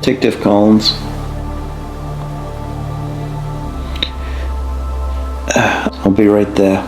Detective Collins. I'll be right there.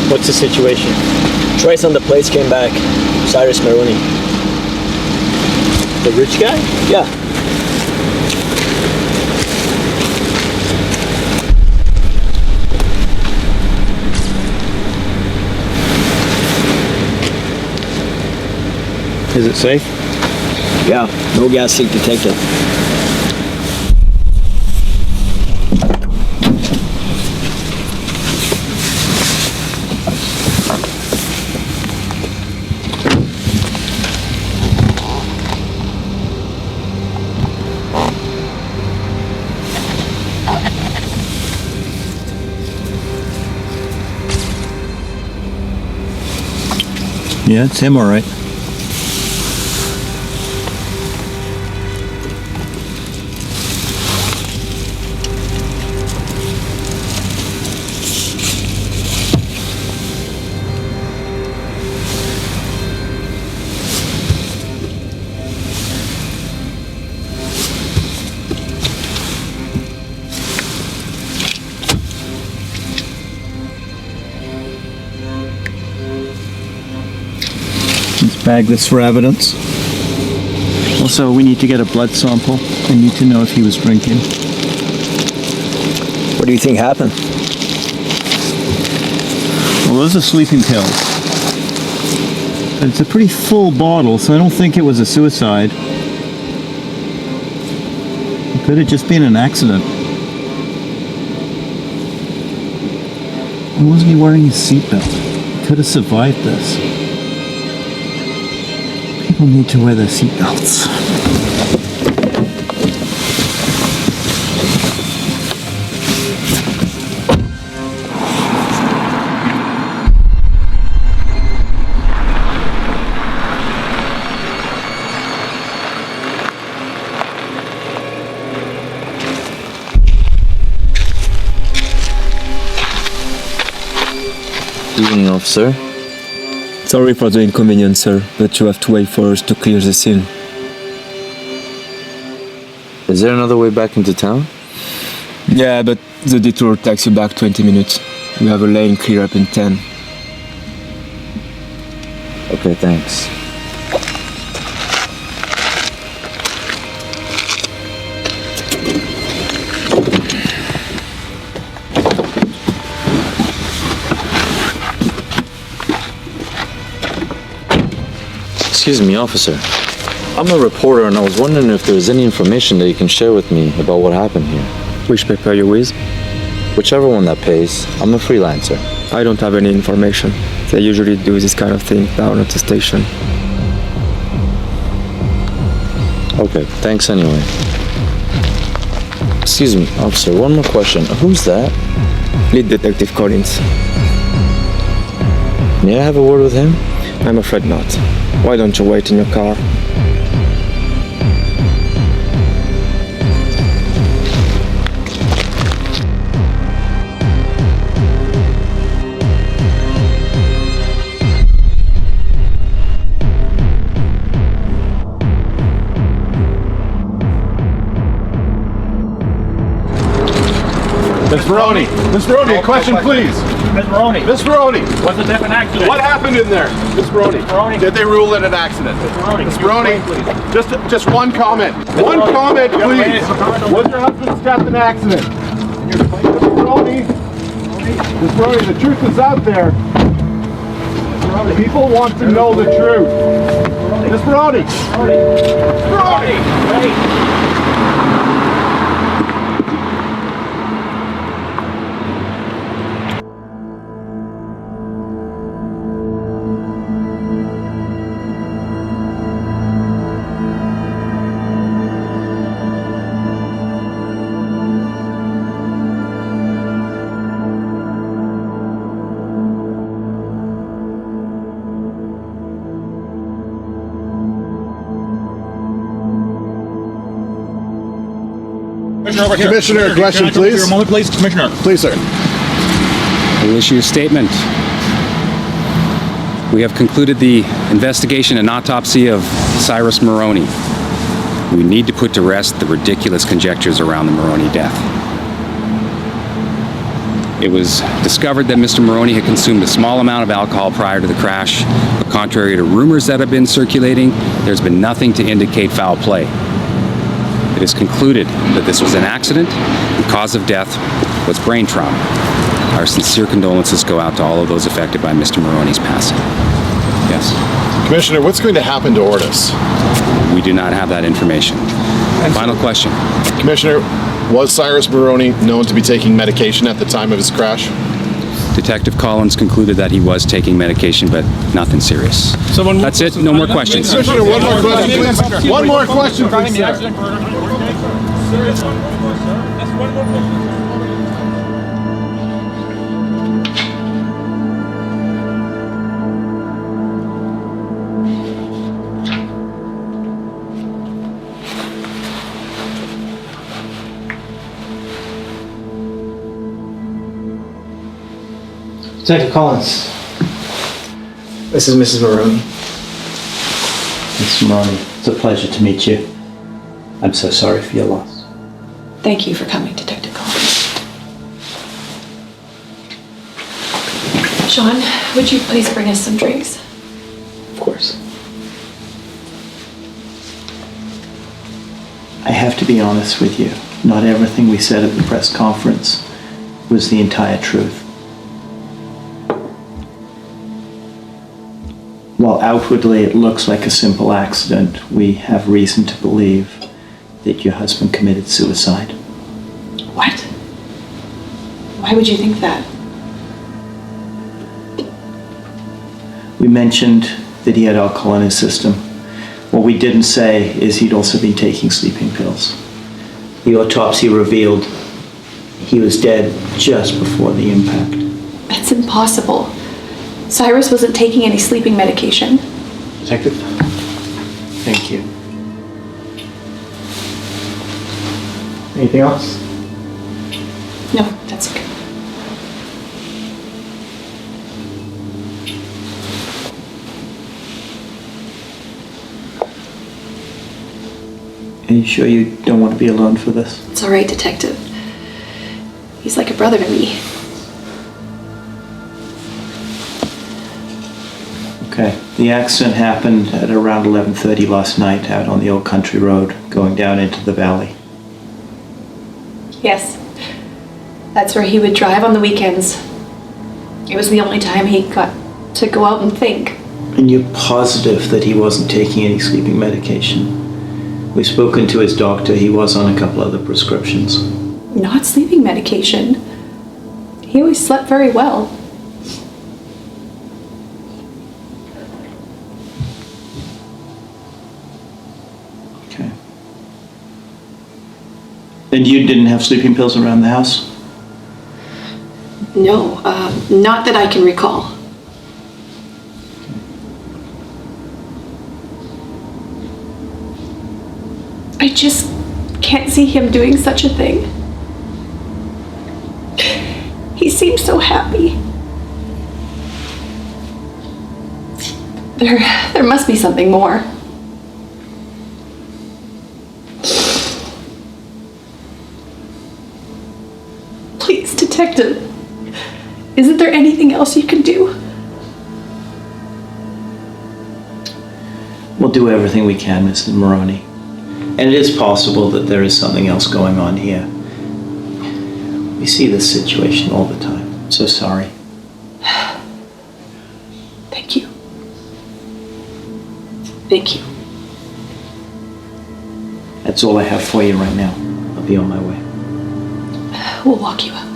What's the situation? Trace on the plates came back. Cyrus Maroney. The rich guy? Yeah. Is it safe? Yeah, no gas leak detected. Yeah, it's him, all right. Let's bag this for evidence. Also, we need to get a blood sample. I need to know if he was drinking. What do you think happened? Well, those are sleeping pills. But it's a pretty full bottle, so I don't think it was a suicide. It could have just been an accident. Why wasn't he wearing his seatbelt? He could have survived this. People need to wear their seatbelts. Evening, officer. Sorry for the inconvenience, sir, but you have to wait for us to clear the scene. Is there another way back into town? Yeah, but the detour takes you back 20 minutes. We have a lane clear up in 10. Okay, thanks. Excuse me, officer. I'm a reporter and I was wondering if there's any information that you can share with me about what happened here. Which paper are you with? Whichever one that pays. I'm a freelancer. I don't have any information. They usually do this kind of thing down at the station. Okay, thanks anyway. Excuse me, officer, one more question. Who's that? Lead Detective Collins. May I have a word with him? I'm afraid not. Why don't you wait in your car? Miss Maroney! Miss Maroney, a question please! Miss Maroney, Miss Maroney! was it an accident? What happened in there? Miss Maroney, Maroney. did they rule it an accident? Maroney, Miss can you Maroney, explain, just one comment. One Maroney. comment, Yeah, please. Maroney. Was your husband's death an accident? Miss Maroney, Miss Brody, the truth is out there. People want to know the truth. Miss Brody! Brody! Commissioner, a question, please. A moment, please, Commissioner. Please, sir. I will issue a statement. We have concluded the investigation and autopsy of Cyrus Maroney. We need to put to rest the ridiculous conjectures around the Maroney death. It was discovered that Mr. Maroney had consumed a small amount of alcohol prior to the crash, but contrary to rumors that have been circulating, there's been nothing to indicate foul play. It is concluded that this was an accident and cause of death was brain trauma. Our sincere condolences go out to all of those affected by Mr. Maroney's passing. Yes. Commissioner, what's going to happen to Ortis? We do not have that information. Final question. Commissioner, was Cyrus Maroney known to be taking medication at the time of his crash? Detective Collins concluded that he was taking medication, but nothing serious. That's it. No more questions. Commissioner, one more question, please. One more question, please, sir. Detective Collins, this is Mrs. Maroney. Mr. Maroney, it's a pleasure to meet you. I'm so sorry for your loss. Thank you for coming, Detective Collins. Sean, would you please bring us some drinks? Of course. I have to be honest with you. Not everything we said at the press conference was the entire truth. While outwardly it looks like a simple accident, we have reason to believe that your husband committed suicide. What? Why would you think that? We mentioned that he had alcohol in his system. What we didn't say is he'd also been taking sleeping pills. The autopsy revealed he was dead just before the impact. That's impossible. Cyrus wasn't taking any sleeping medication. Detective? Thank you. Anything else? No, that's okay. Are you sure you don't want to be alone for this? It's all right, Detective. He's like a brother to me. Okay. The accident happened at around 11:30 last night out on the old country road going down into the valley. Yes. That's where he would drive on the weekends. It was the only time he got to go out and think. And you're positive that he wasn't taking any sleeping medication? We've spoken to his doctor. He was on a couple other prescriptions. Not sleeping medication. He always slept very well. Okay. And you didn't have sleeping pills around the house? No, not that I can recall. I just can't see him doing such a thing. He seems so happy. There must be something more. Please, Detective, isn't there anything else you can do? We'll do everything we can, Mrs. Maroney. And it is possible that there is something else going on here. We see this situation all the time. So sorry. Thank you. Thank you. That's all I have for you right now. I'll be on my way. We'll walk you out.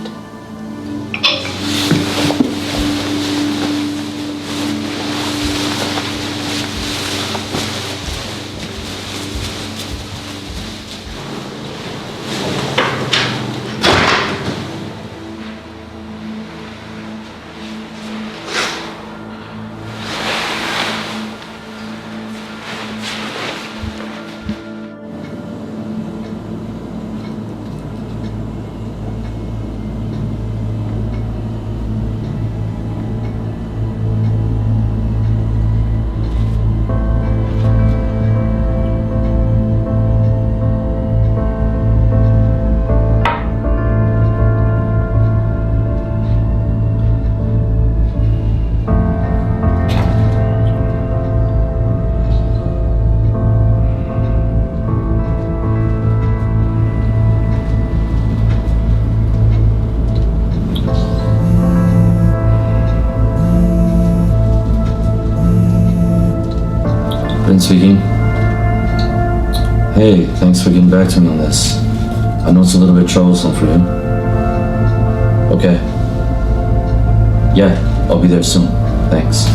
Speaking. Hey, thanks for getting back to me on this. I know it's a little bit troublesome for you. Okay. Yeah, I'll be there soon. Thanks.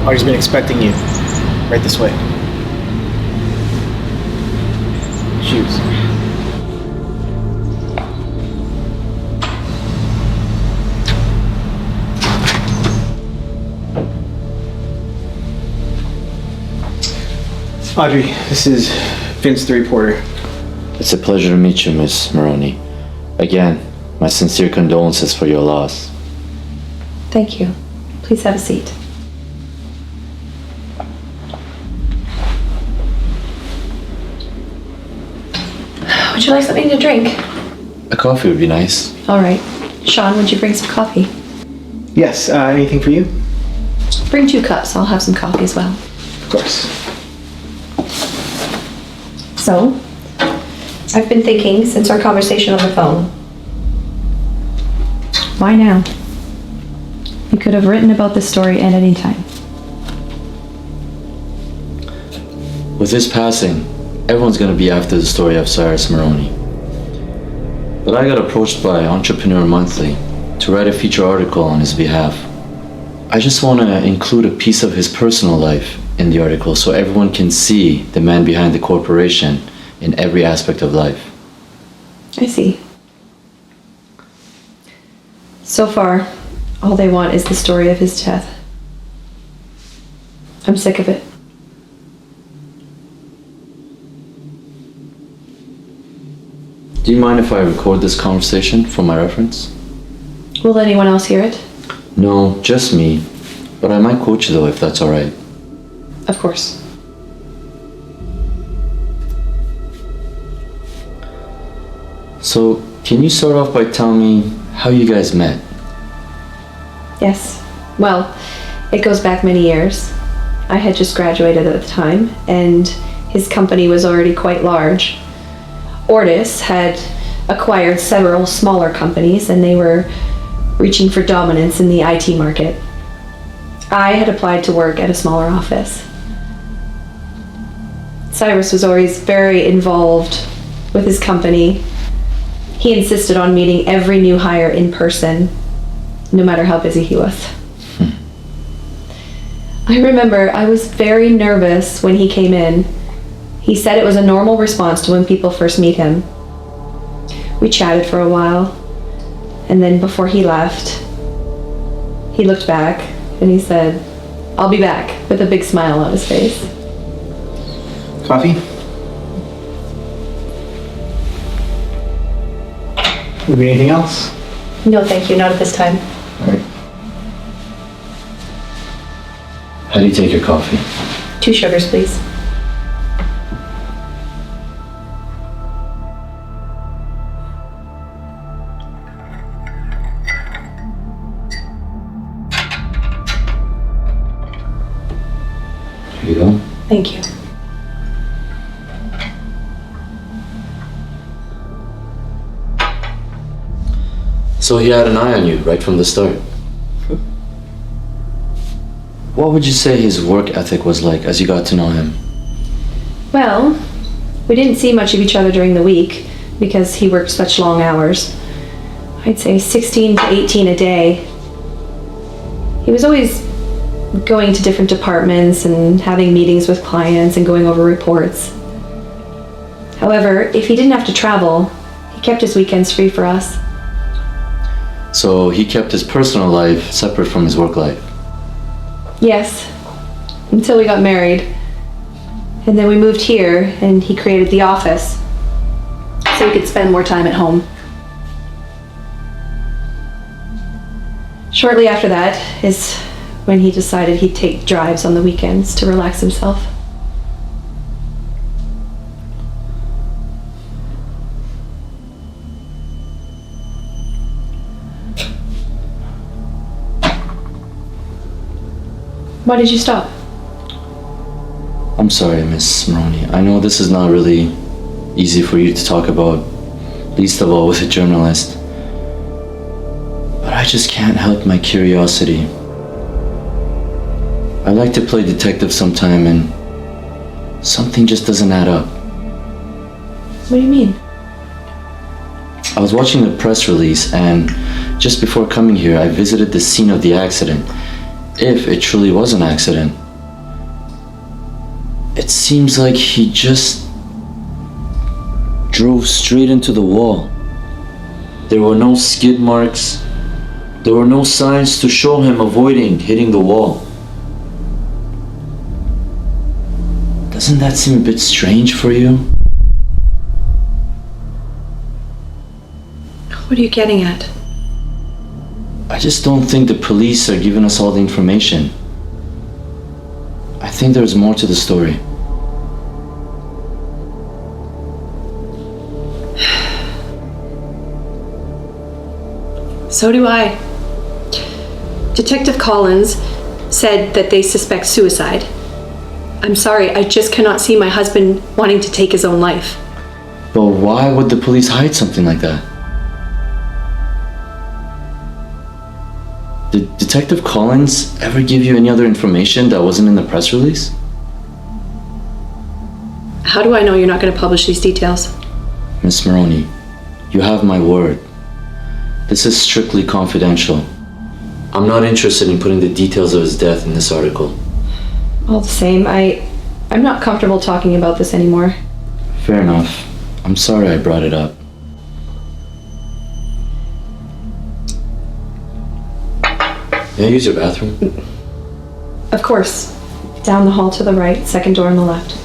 Artie's been expecting you. Right this way. shoes. Audrey, this is Vince the reporter. It's a pleasure to meet you, Miss Maroney. Again, my sincere condolences for your loss. Thank you. Please have a seat. Would you like something to drink? A coffee would be nice. All right. Sean, would you bring some coffee? Yes, anything for you? Bring 2 cups. I'll have some coffee as well. Of course. So, I've been thinking since our conversation on the phone. Why now? You could have written about this story at any time. With his passing, everyone's gonna be after the story of Cyrus Maroney. But I got approached by Entrepreneur Monthly to write a feature article on his behalf. I just want to include a piece of his personal life in the article so everyone can see the man behind the corporation in every aspect of life. I see. So far, all they want is the story of his death. I'm sick of it. Do you mind if I record this conversation for my reference? Will anyone else hear it? No, just me. But I might quote you though if that's alright. Of course. So, can you start off by telling me how you guys met? Yes. Well, it goes back many years. I had just graduated at the time, and his company was already quite large. Ortis had acquired several smaller companies, and they were reaching for dominance in the IT market. I had applied to work at a smaller office. Cyrus was always very involved with his company. He insisted on meeting every new hire in person, no matter how busy he was. I remember I was very nervous when he came in. He said it was a normal response to when people first meet him. We chatted for a while, and then before he left, he looked back and he said, "I'll be back," with a big smile on his face. Coffee? Would be anything else? No, thank you, not at this time. Alright. How do you take your coffee? 2 sugars, please. Here you go. Thank you. So he had an eye on you right from the start. What would you say his work ethic was like as you got to know him? Well, we didn't see much of each other during the week because he worked such long hours. I'd say 16 to 18 a day. He was always going to different departments and having meetings with clients and going over reports. However, if he didn't have to travel, he kept his weekends free for us. So he kept his personal life separate from his work life. Yes, until we got married. And then we moved here and he created the office so he could spend more time at home. Shortly after that is when he decided he'd take drives on the weekends to relax himself. Why did you stop? I'm sorry, Miss Maroney. I know this is not really easy for you to talk about, least of all with a journalist. But I just can't help my curiosity. I like to play detective sometime and something just doesn't add up. What do you mean? I was watching the press release and just before coming here I visited the scene of the accident. If it truly was an accident, it seems like he just drove straight into the wall. There were no skid marks. There were no signs to show him avoiding hitting the wall. Doesn't that seem a bit strange for you? What are you getting at? I just don't think the police are giving us all the information. I think there's more to the story. So do I. Detective Collins said that they suspect suicide. I'm sorry, I just cannot see my husband wanting to take his own life. But why would the police hide something like that? Did Detective Collins ever give you any other information that wasn't in the press release? How do I know you're not going to publish these details? Miss Maroney, you have my word. This is strictly confidential. I'm not interested in putting the details of his death in this article. All the same, I'm not comfortable talking about this anymore. Fair enough. I'm sorry I brought it up. May I use your bathroom? Of course. Down the hall to the right, second door on the left.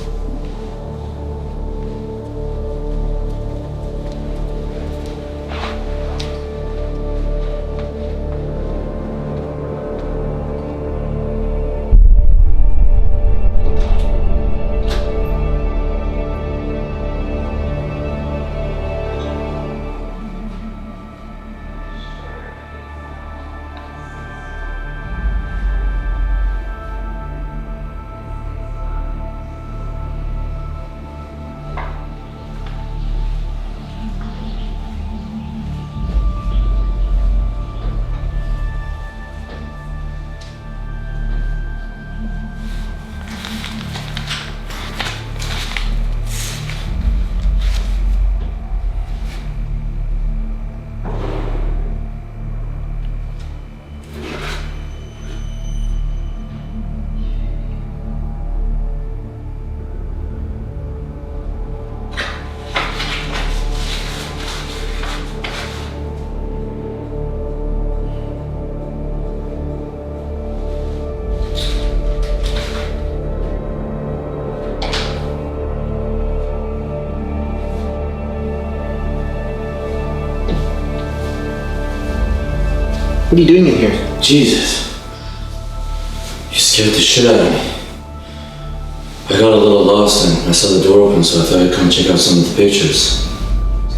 What are you doing in here? Jesus. You scared the shit out of me. I got a little lost and I saw the door open, so I thought I'd come check out some of the pictures.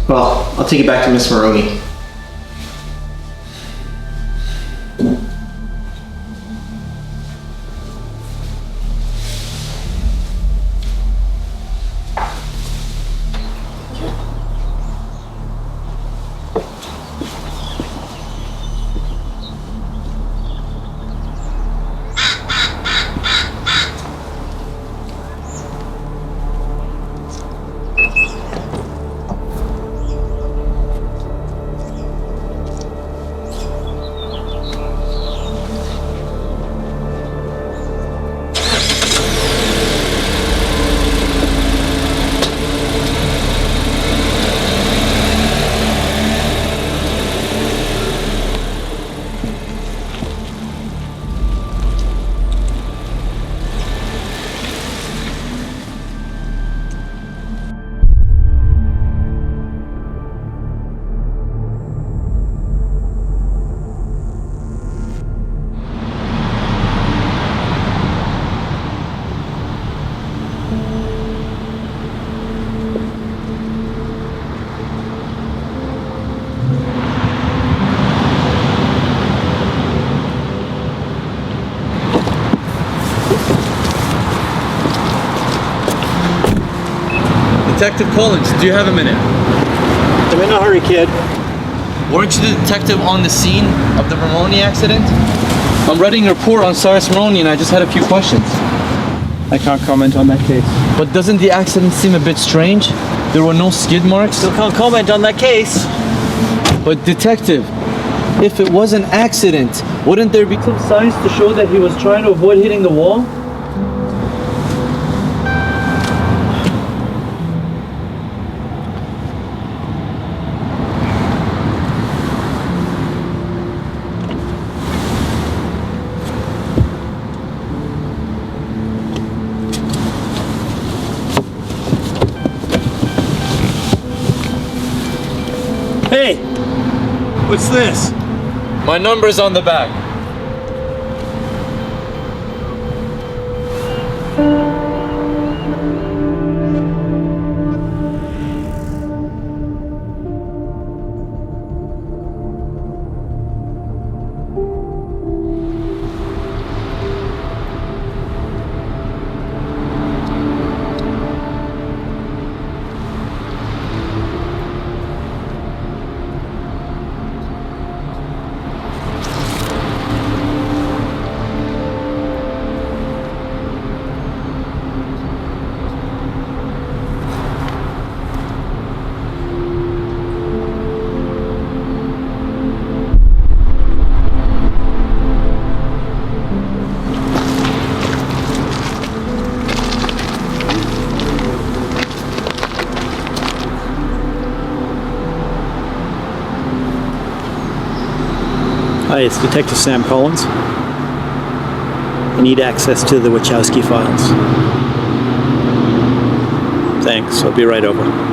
Well, I'll take it back to Miss Maroney. Detective Collins, do you have a minute? I'm in a hurry, kid. Weren't you the detective on the scene of the Maroney accident? I'm writing a report on Cyrus Maroney and I just had a few questions. I can't comment on that case. But doesn't the accident seem a bit strange? There were no skid marks. Still can't comment on that case. But detective, if it was an accident, wouldn't there be some signs to show that he was trying to avoid hitting the wall? What's this? My number's on the back. Hi, it's Detective Sam Collins. I need access to the Wachowski files. Thanks, I'll be right over.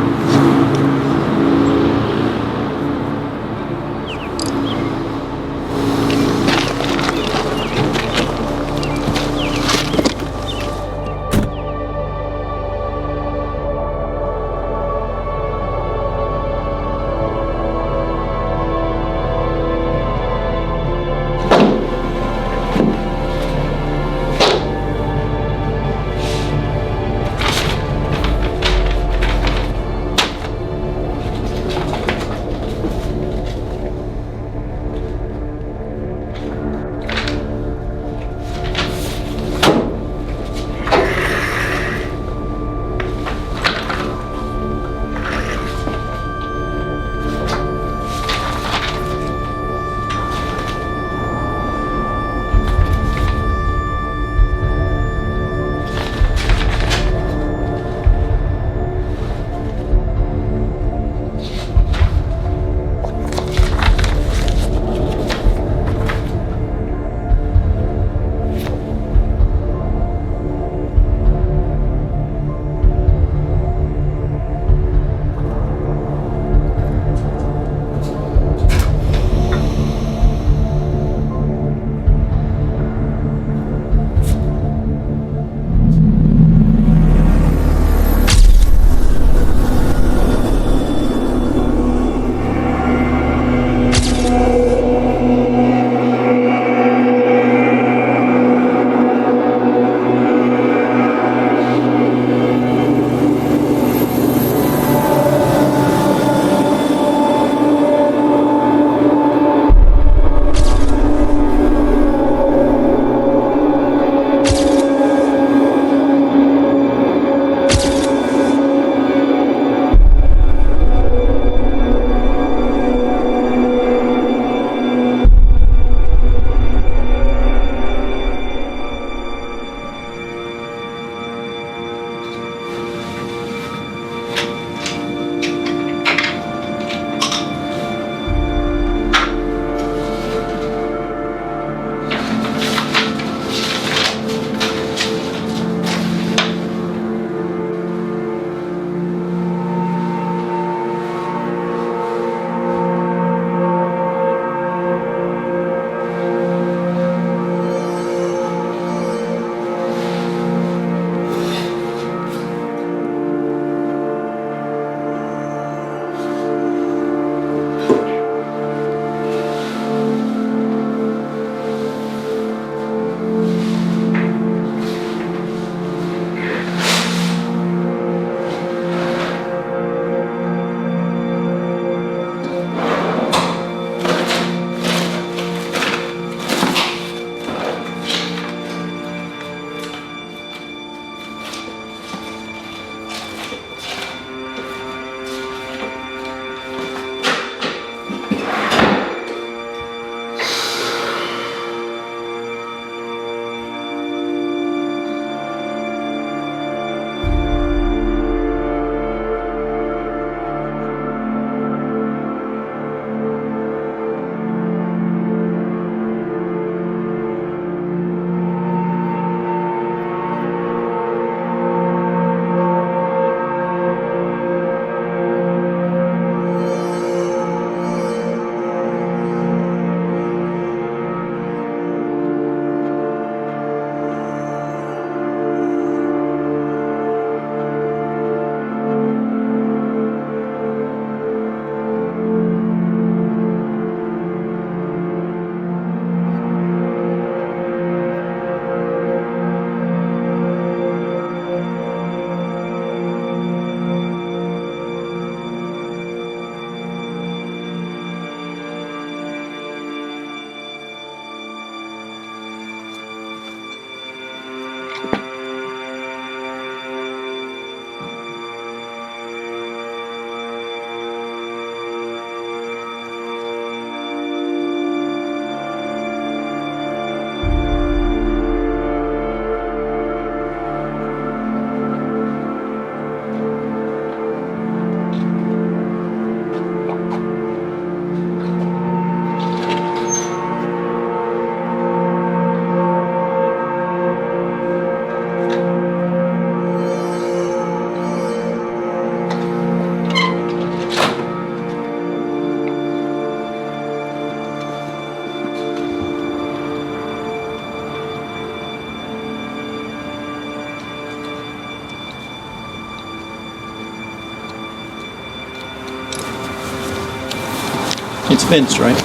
It's Vince, right?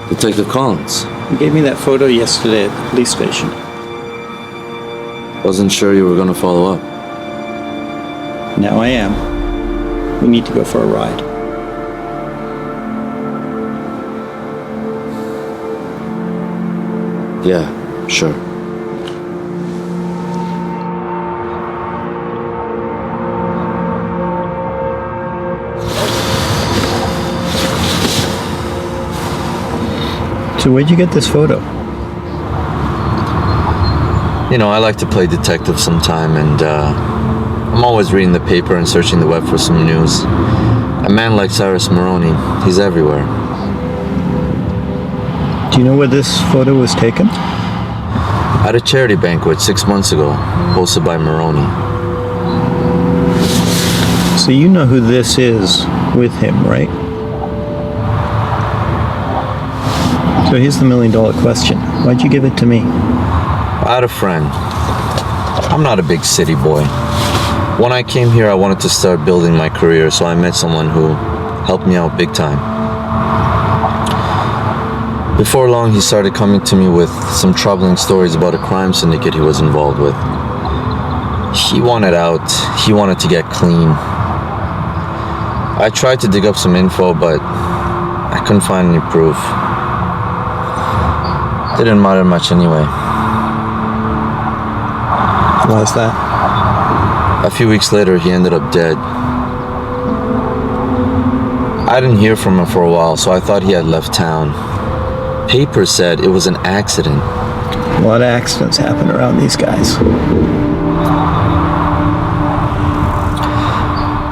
Detective Collins. You gave me that photo yesterday at the police station. Wasn't sure you were gonna follow up. Now I am. We need to go for a ride. Yeah, sure. So where'd you get this photo? You know, I like to play detective sometime, and I'm always reading the paper and searching the web for some news. A man like Cyrus Maroney, he's everywhere. Do you know where this photo was taken? At a charity banquet 6 months ago, hosted by Maroney. So you know who this is with him, right? So here's the $1 million question. Why'd you give it to me? I had a friend. I'm not a big city boy. When I came here, I wanted to start building my career, so I met someone who helped me out big time. Before long, he started coming to me with some troubling stories about a crime syndicate he was involved with. He wanted out. He wanted to get clean. I tried to dig up some info, but I couldn't find any proof. Didn't matter much anyway. Why is that? A few weeks later, he ended up dead. I didn't hear from him for a while, so I thought he had left town. Papers said it was an accident. A lot of accidents happen around these guys.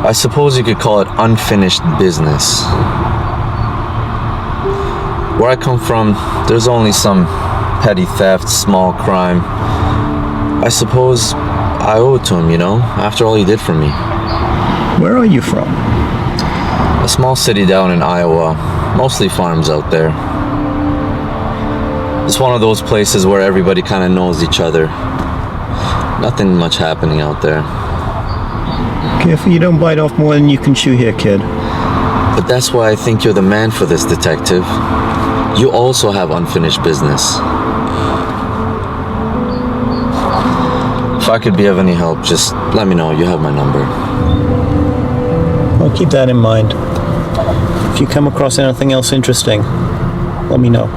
I suppose you could call it unfinished business. Where I come from, there's only some petty theft, small crime. I suppose I owe it to him, you know, after all he did for me. Where are you from? A small city down in Iowa, mostly farms out there. It's one of those places where everybody kind of knows each other. Nothing much happening out there. Careful you don't bite off more than you can chew here, kid. But that's why I think you're the man for this, detective. You also have unfinished business. If I could be of any help, just let me know. You have my number. I'll keep that in mind. If you come across anything else interesting, let me know.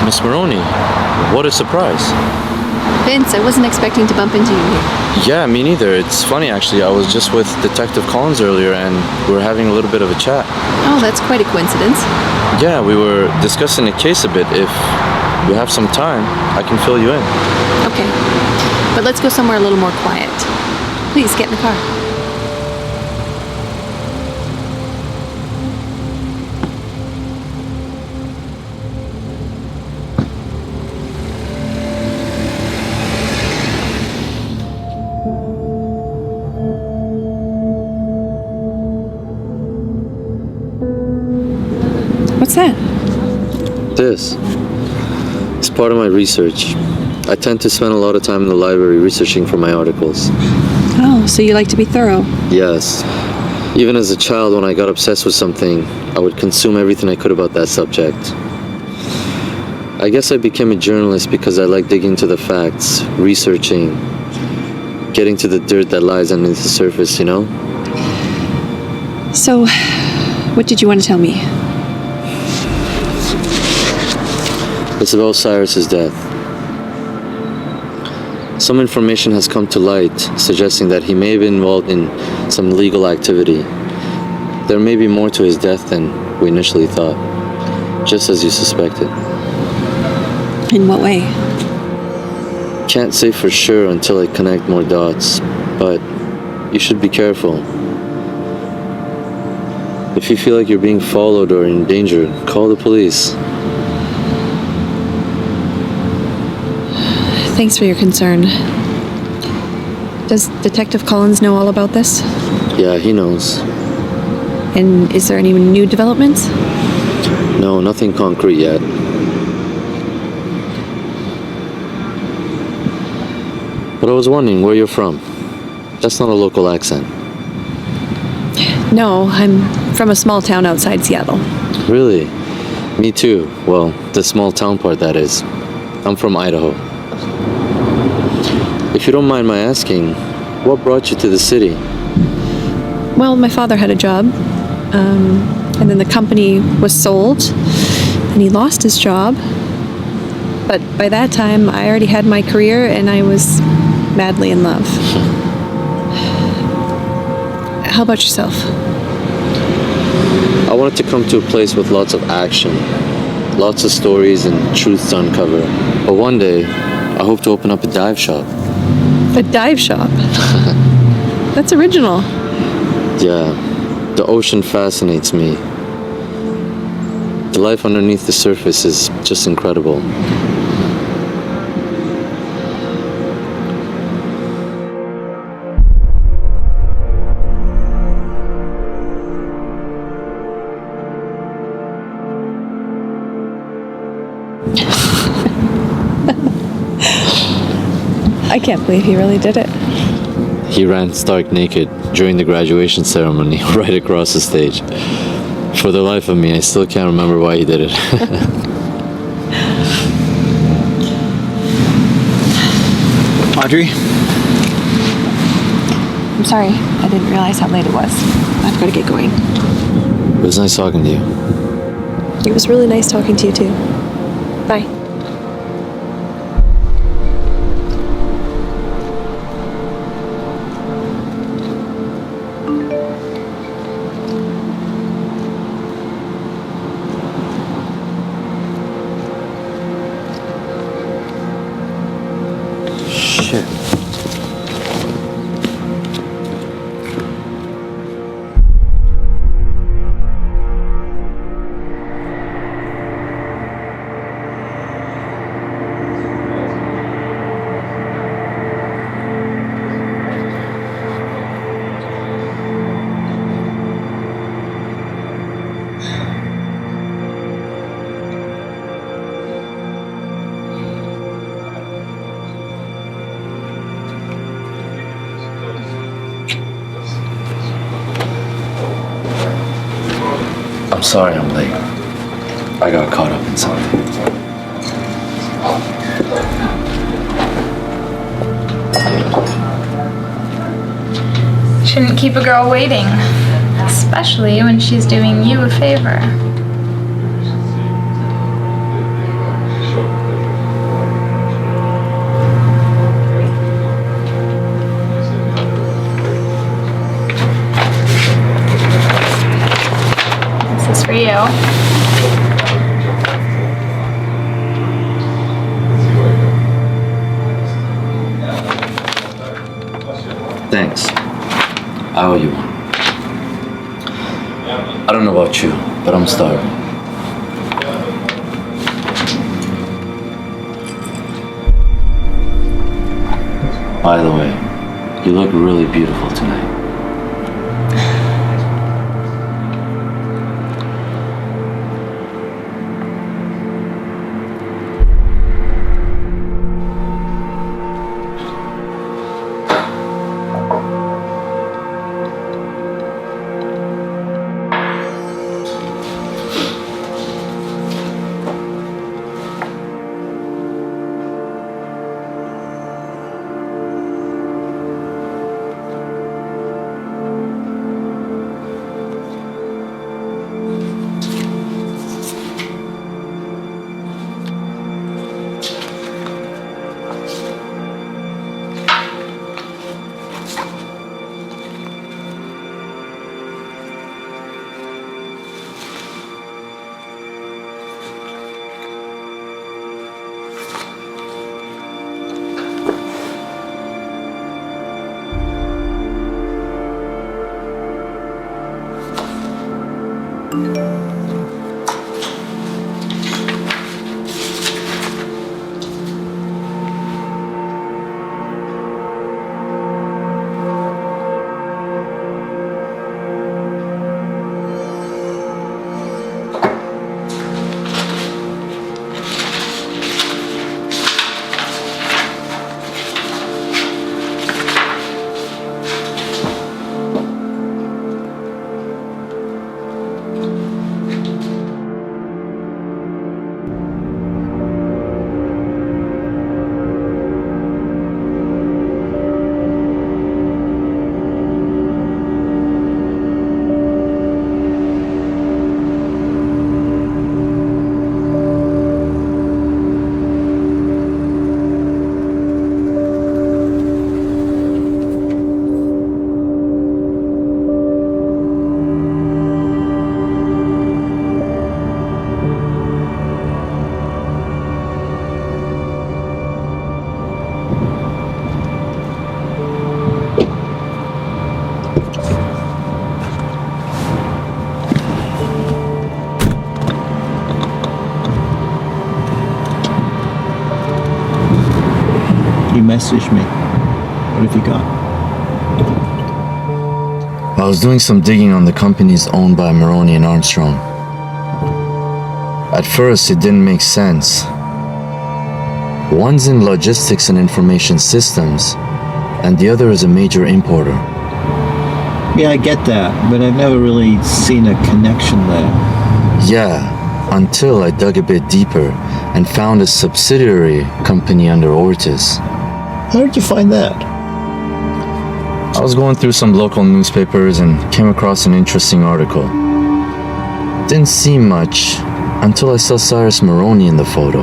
Miss Maroney, what a surprise. Vince, I wasn't expecting to bump into you here. Yeah, me neither. It's funny actually. I was just with Detective Collins earlier and we were having a little bit of a chat. Oh, that's quite a coincidence. Yeah, we were discussing the case a bit. If you have some time, I can fill you in. Okay, but let's go somewhere a little more quiet. Please, get in the car. What's that? This is part of my research. I tend to spend a lot of time in the library researching for my articles. Oh, so you like to be thorough. Yes. Even as a child, when I got obsessed with something, I would consume everything I could about that subject. I guess I became a journalist because I like digging into the facts, researching, getting to the dirt that lies underneath the surface, you know? So, what did you want to tell me? It's about Cyrus's death. Some information has come to light suggesting that he may have been involved in some illegal activity. There may be more to his death than we initially thought, just as you suspected. In what way? Can't say for sure until I connect more dots, but you should be careful. If you feel like you're being followed or in danger, call the police. Thanks for your concern. Does Detective Collins know all about this? Yeah, he knows. And is there any new developments? No, nothing concrete yet. But I was wondering where you're from. That's not a local accent. No, I'm from a small town outside Seattle. Really? Me too. Well, the small town part, that is. I'm from Idaho. If you don't mind my asking, what brought you to the city? Well, my father had a job, and then the company was sold, and he lost his job. But by that time, I already had my career, and I was madly in love. How about yourself? I wanted to come to a place with lots of action, lots of stories and truths to uncover. But one day, I hope to open up a dive shop. A dive shop? That's original. Yeah, the ocean fascinates me. The life underneath the surface is just incredible. I can't believe he really did it. He ran stark naked during the graduation ceremony right across the stage. For the life of me, I still can't remember why he did it. Audrey? I'm sorry. I didn't realize how late it was. I've got to get going. It was nice talking to you. It was really nice talking to you, too. Bye. Shit. I'm sorry I'm late. I got caught up in something. Shouldn't keep a girl waiting, especially when she's doing you a favor. This is for you. Thanks. I owe you one. I don't know about you, but I'm starving. By the way, you look really beautiful tonight. message me. What have you got? I was doing some digging on the companies owned by Maroney and Armstrong. At first, it didn't make sense. One's in logistics and information systems, and the other is a major importer. Yeah, I get that, but I've never really seen a connection there. Yeah, until I dug a bit deeper and found a subsidiary company under Ortiz. How did you find that? I was going through some local newspapers and came across an interesting article. Didn't seem much until I saw Cyrus Maroney in the photo.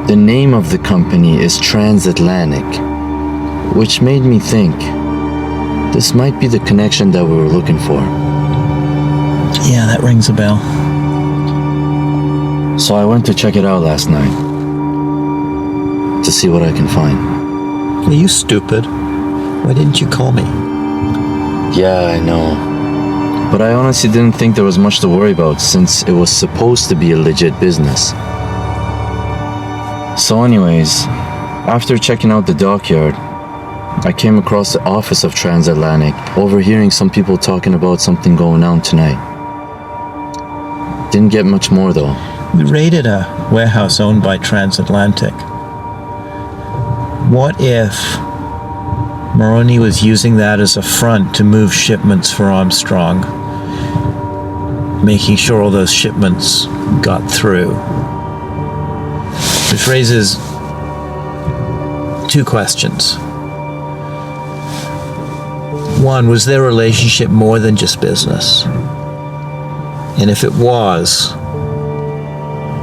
The name of the company is Transatlantic, which made me think this might be the connection that we were looking for. Yeah, that rings a bell. So I went to check it out last night to see what I can find. Are you stupid? Why didn't you call me? Yeah, I know. But I honestly didn't think there was much to worry about since it was supposed to be a legit business. So anyways, after checking out the dockyard, I came across the office of Transatlantic, overhearing some people talking about something going on tonight. Didn't get much more though. We raided a warehouse owned by Transatlantic. What if Maroney was using that as a front to move shipments for Armstrong, making sure all those shipments got through? Which raises two questions. One, was their relationship more than just business? And if it was,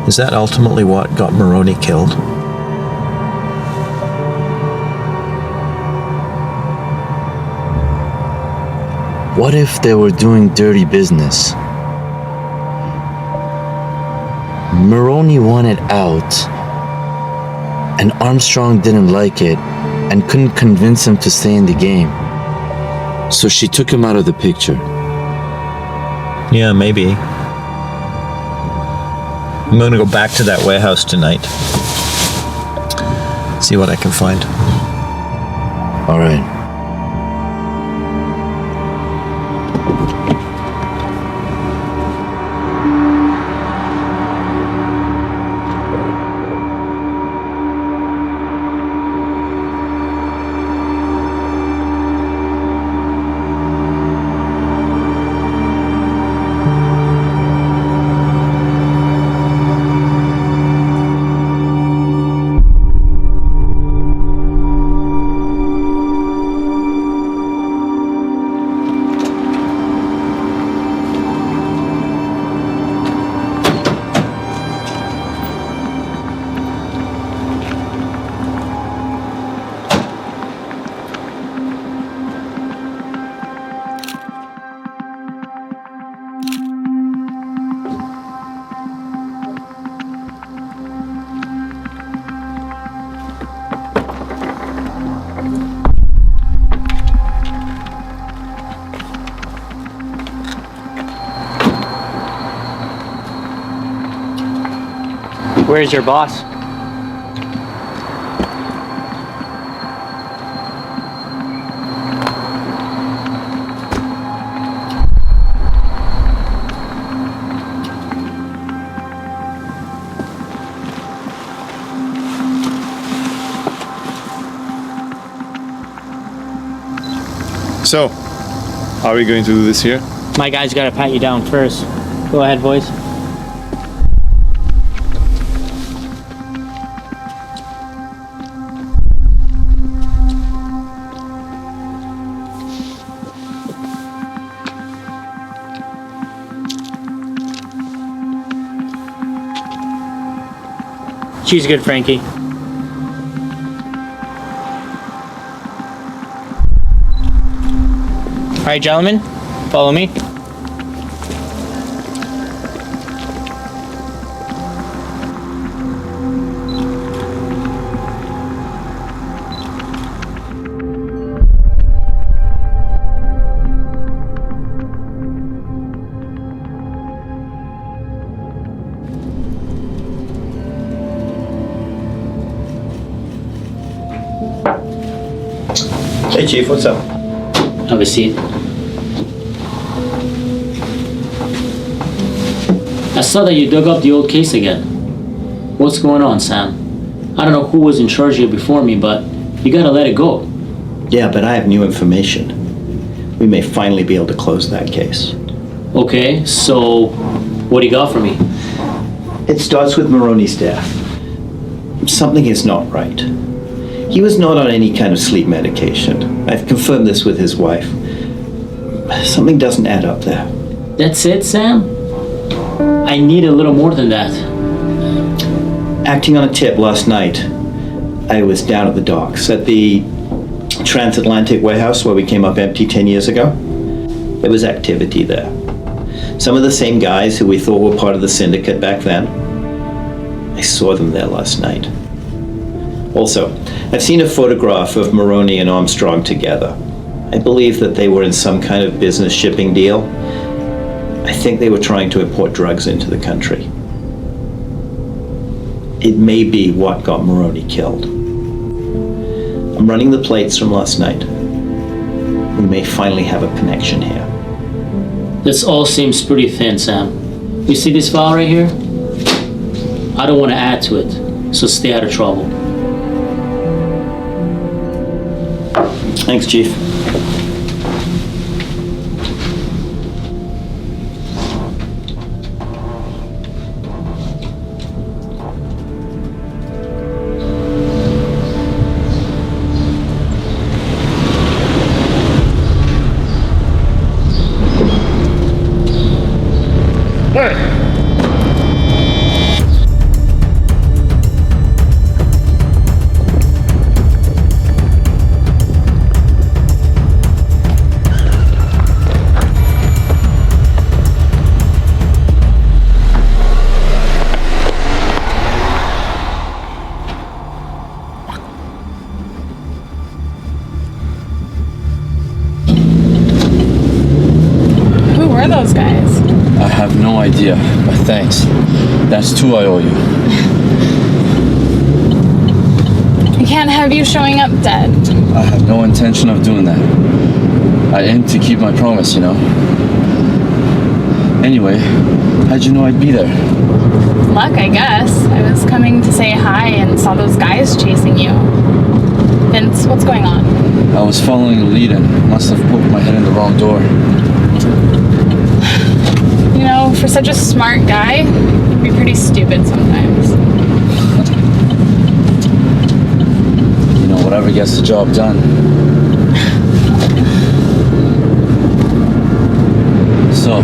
is that ultimately what got Maroney killed? What if they were doing dirty business? Maroney wanted out, and Armstrong didn't like it and couldn't convince him to stay in the game. So she took him out of the picture. Yeah, maybe. I'm going to go back to that warehouse tonight. See what I can find. All right. Where's your boss? So, are we going to do this here? My guy's gotta pat you down first. Go ahead, boys. She's good, Frankie. All right, gentlemen, follow me. Hey, Chief, what's up? Have a seat. I saw that you dug up the old case again. What's going on, Sam? I don't know who was in charge here before me, but you gotta let it go. Yeah, but I have new information. We may finally be able to close that case. Okay, so what do you got for me? It starts with Maroney's death. Something is not right. He was not on any kind of sleep medication. I've confirmed this with his wife. Something doesn't add up there. That's it, Sam? I need a little more than that. Acting on a tip last night, I was down at the docks at the transatlantic warehouse where we came up empty 10 years ago. There was activity there. Some of the same guys who we thought were part of the syndicate back then. I saw them there last night. Also, I've seen a photograph of Maroney and Armstrong together. I believe that they were in some kind of business shipping deal. I think they were trying to import drugs into the country. It may be what got Maroney killed. I'm running the plates from last night. We may finally have a connection here. This all seems pretty thin, Sam. You see this file right here? I don't want to add to it, so stay out of trouble. Thanks, Chief. Those guys? I have no idea, but thanks. That's two I owe you. I can't have you showing up dead. I have no intention of doing that. I aim to keep my promise, you know. Anyway, how'd you know I'd be there? Luck, I guess. I was coming to say hi and saw those guys chasing you. Vince, what's going on? I was following a lead and must have poked my head in the wrong door. You know, for such a smart guy, you'd be pretty stupid sometimes. You know, whatever gets the job done. So,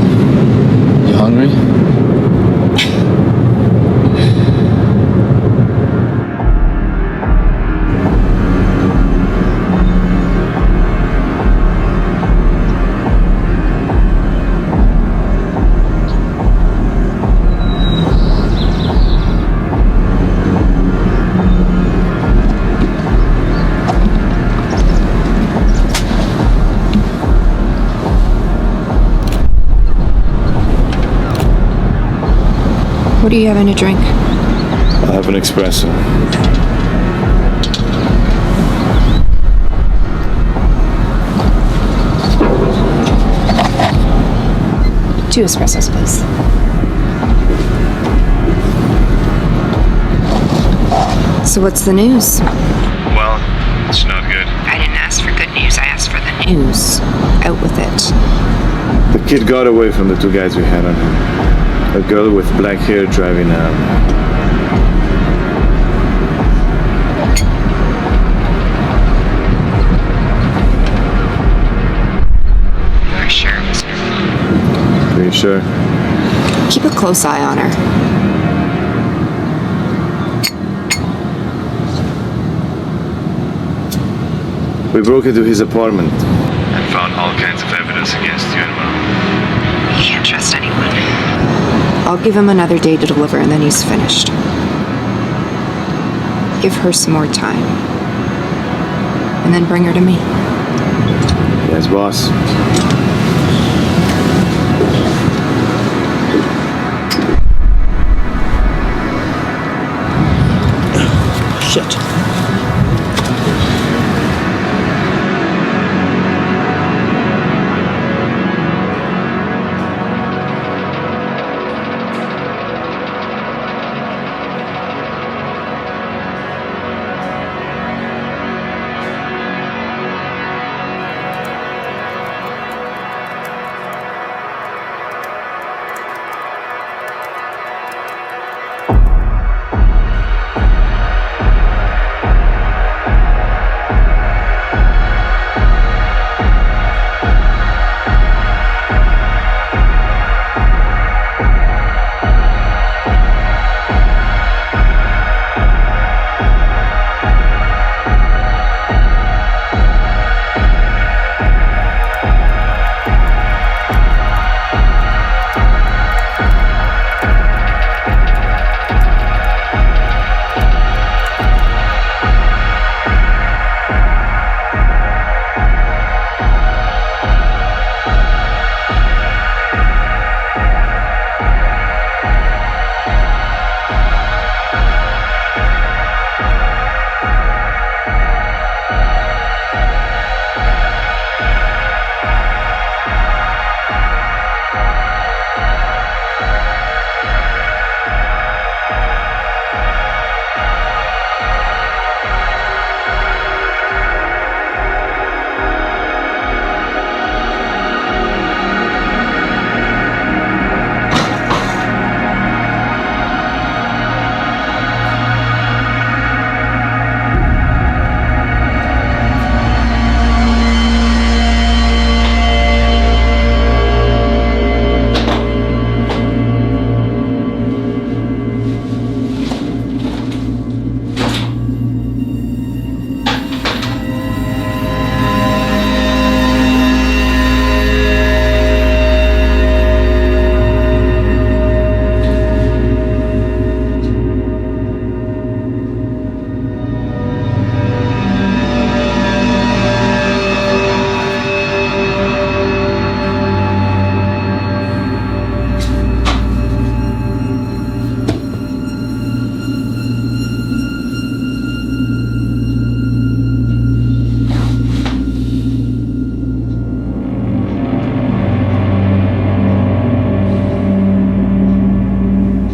you hungry? What are you having to drink? I'll have an espresso. 2 espressos, please. So what's the news? Well, it's not good. I didn't ask for good news, I asked for the news. Out with it. The kid got away from the 2 guys we had on him. A girl with black hair driving You're sure? Pretty sure. Keep a close eye on her. We broke into his apartment and found all kinds of evidence against you and Mom. You can't trust anyone. I'll give him another day to deliver and then he's finished. Give her some more time. And then bring her to me. Yes, boss. Shit.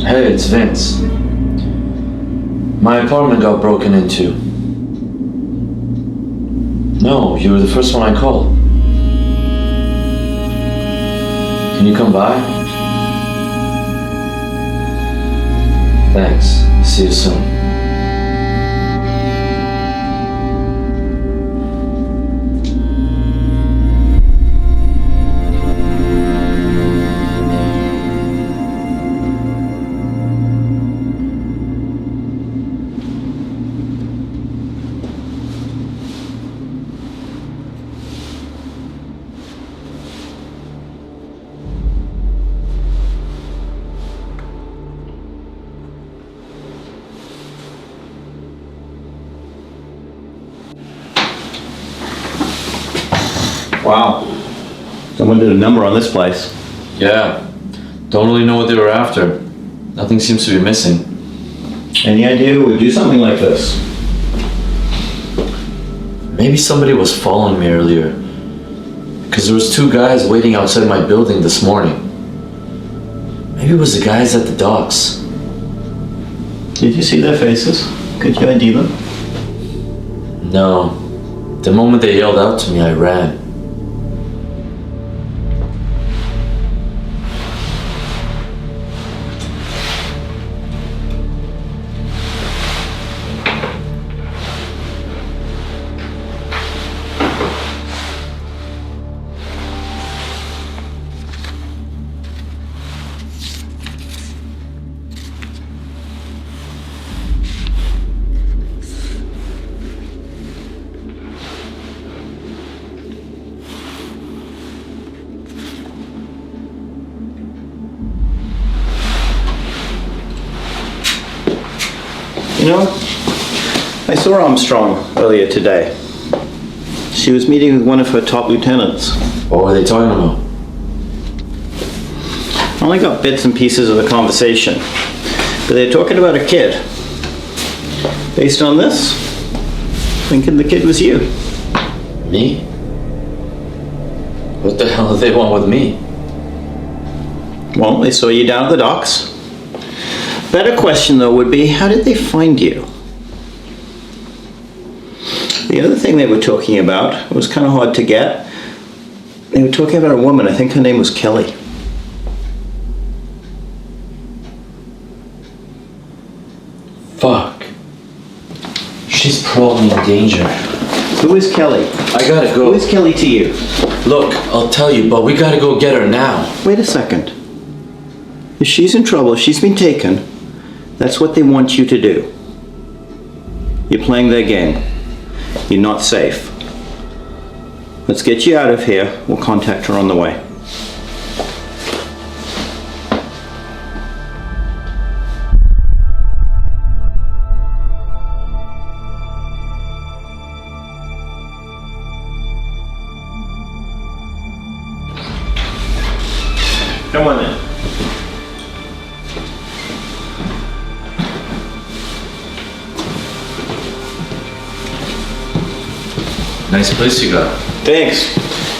Hey, it's Vince. My apartment got broken into. No, you were the first one I called. Can you come by? Thanks. See you soon. Wow. Someone did a number on this place. Yeah. Don't really know what they were after. Nothing seems to be missing. Any idea who would do something like this? Maybe somebody was following me earlier. Because there was 2 guys waiting outside my building this morning. Maybe it was the guys at the docks. Did you see their faces? Could you ID them? No. The moment they yelled out to me, I ran. You know, I saw Armstrong earlier today. She was meeting with one of her top lieutenants. What were they talking about? I only got bits and pieces of the conversation, but they're talking about a kid. Based on this, thinking the kid was you. Me? What the hell do they want with me? Well, they saw you down at the docks. Better question though would be, how did they find you? The other thing they were talking about, it was kind of hard to get. They were talking about a woman, I think her name was Kelly. Fuck. She's probably in danger. Who is Kelly? I gotta go. Who is Kelly to you? Look, I'll tell you, but we gotta go get her now. Wait a second. If she's in trouble, if she's been taken, that's what they want you to do. You're playing their game. You're not safe. Let's get you out of here. We'll contact her on the way. Come on in. Nice place you got. Thanks.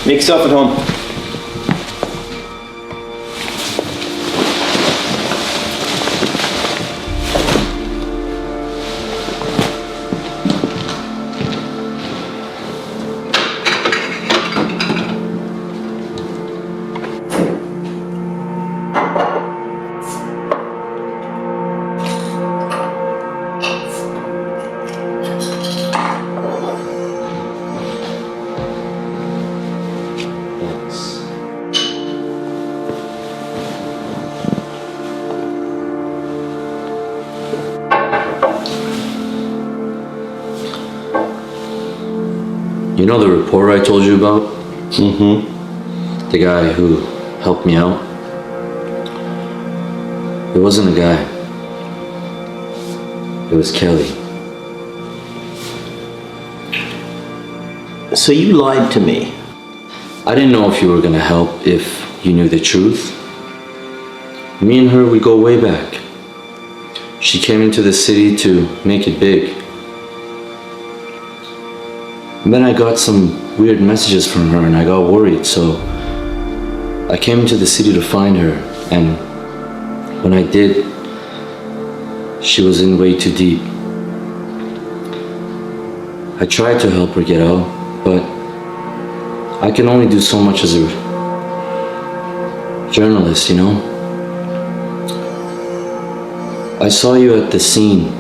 Make yourself at home. You know the reporter I told you about? Mm-hmm. The guy who helped me out? It wasn't a guy. It was Kelly. So you lied to me. I didn't know if you were gonna help if you knew the truth. Me and her, we go way back. She came into the city to make it big. And then I got some weird messages from her and I got worried, so I came into the city to find her, and when I did, She was in way too deep. I tried to help her get out, but I can only do so much as a journalist, you know? I saw you at the scene,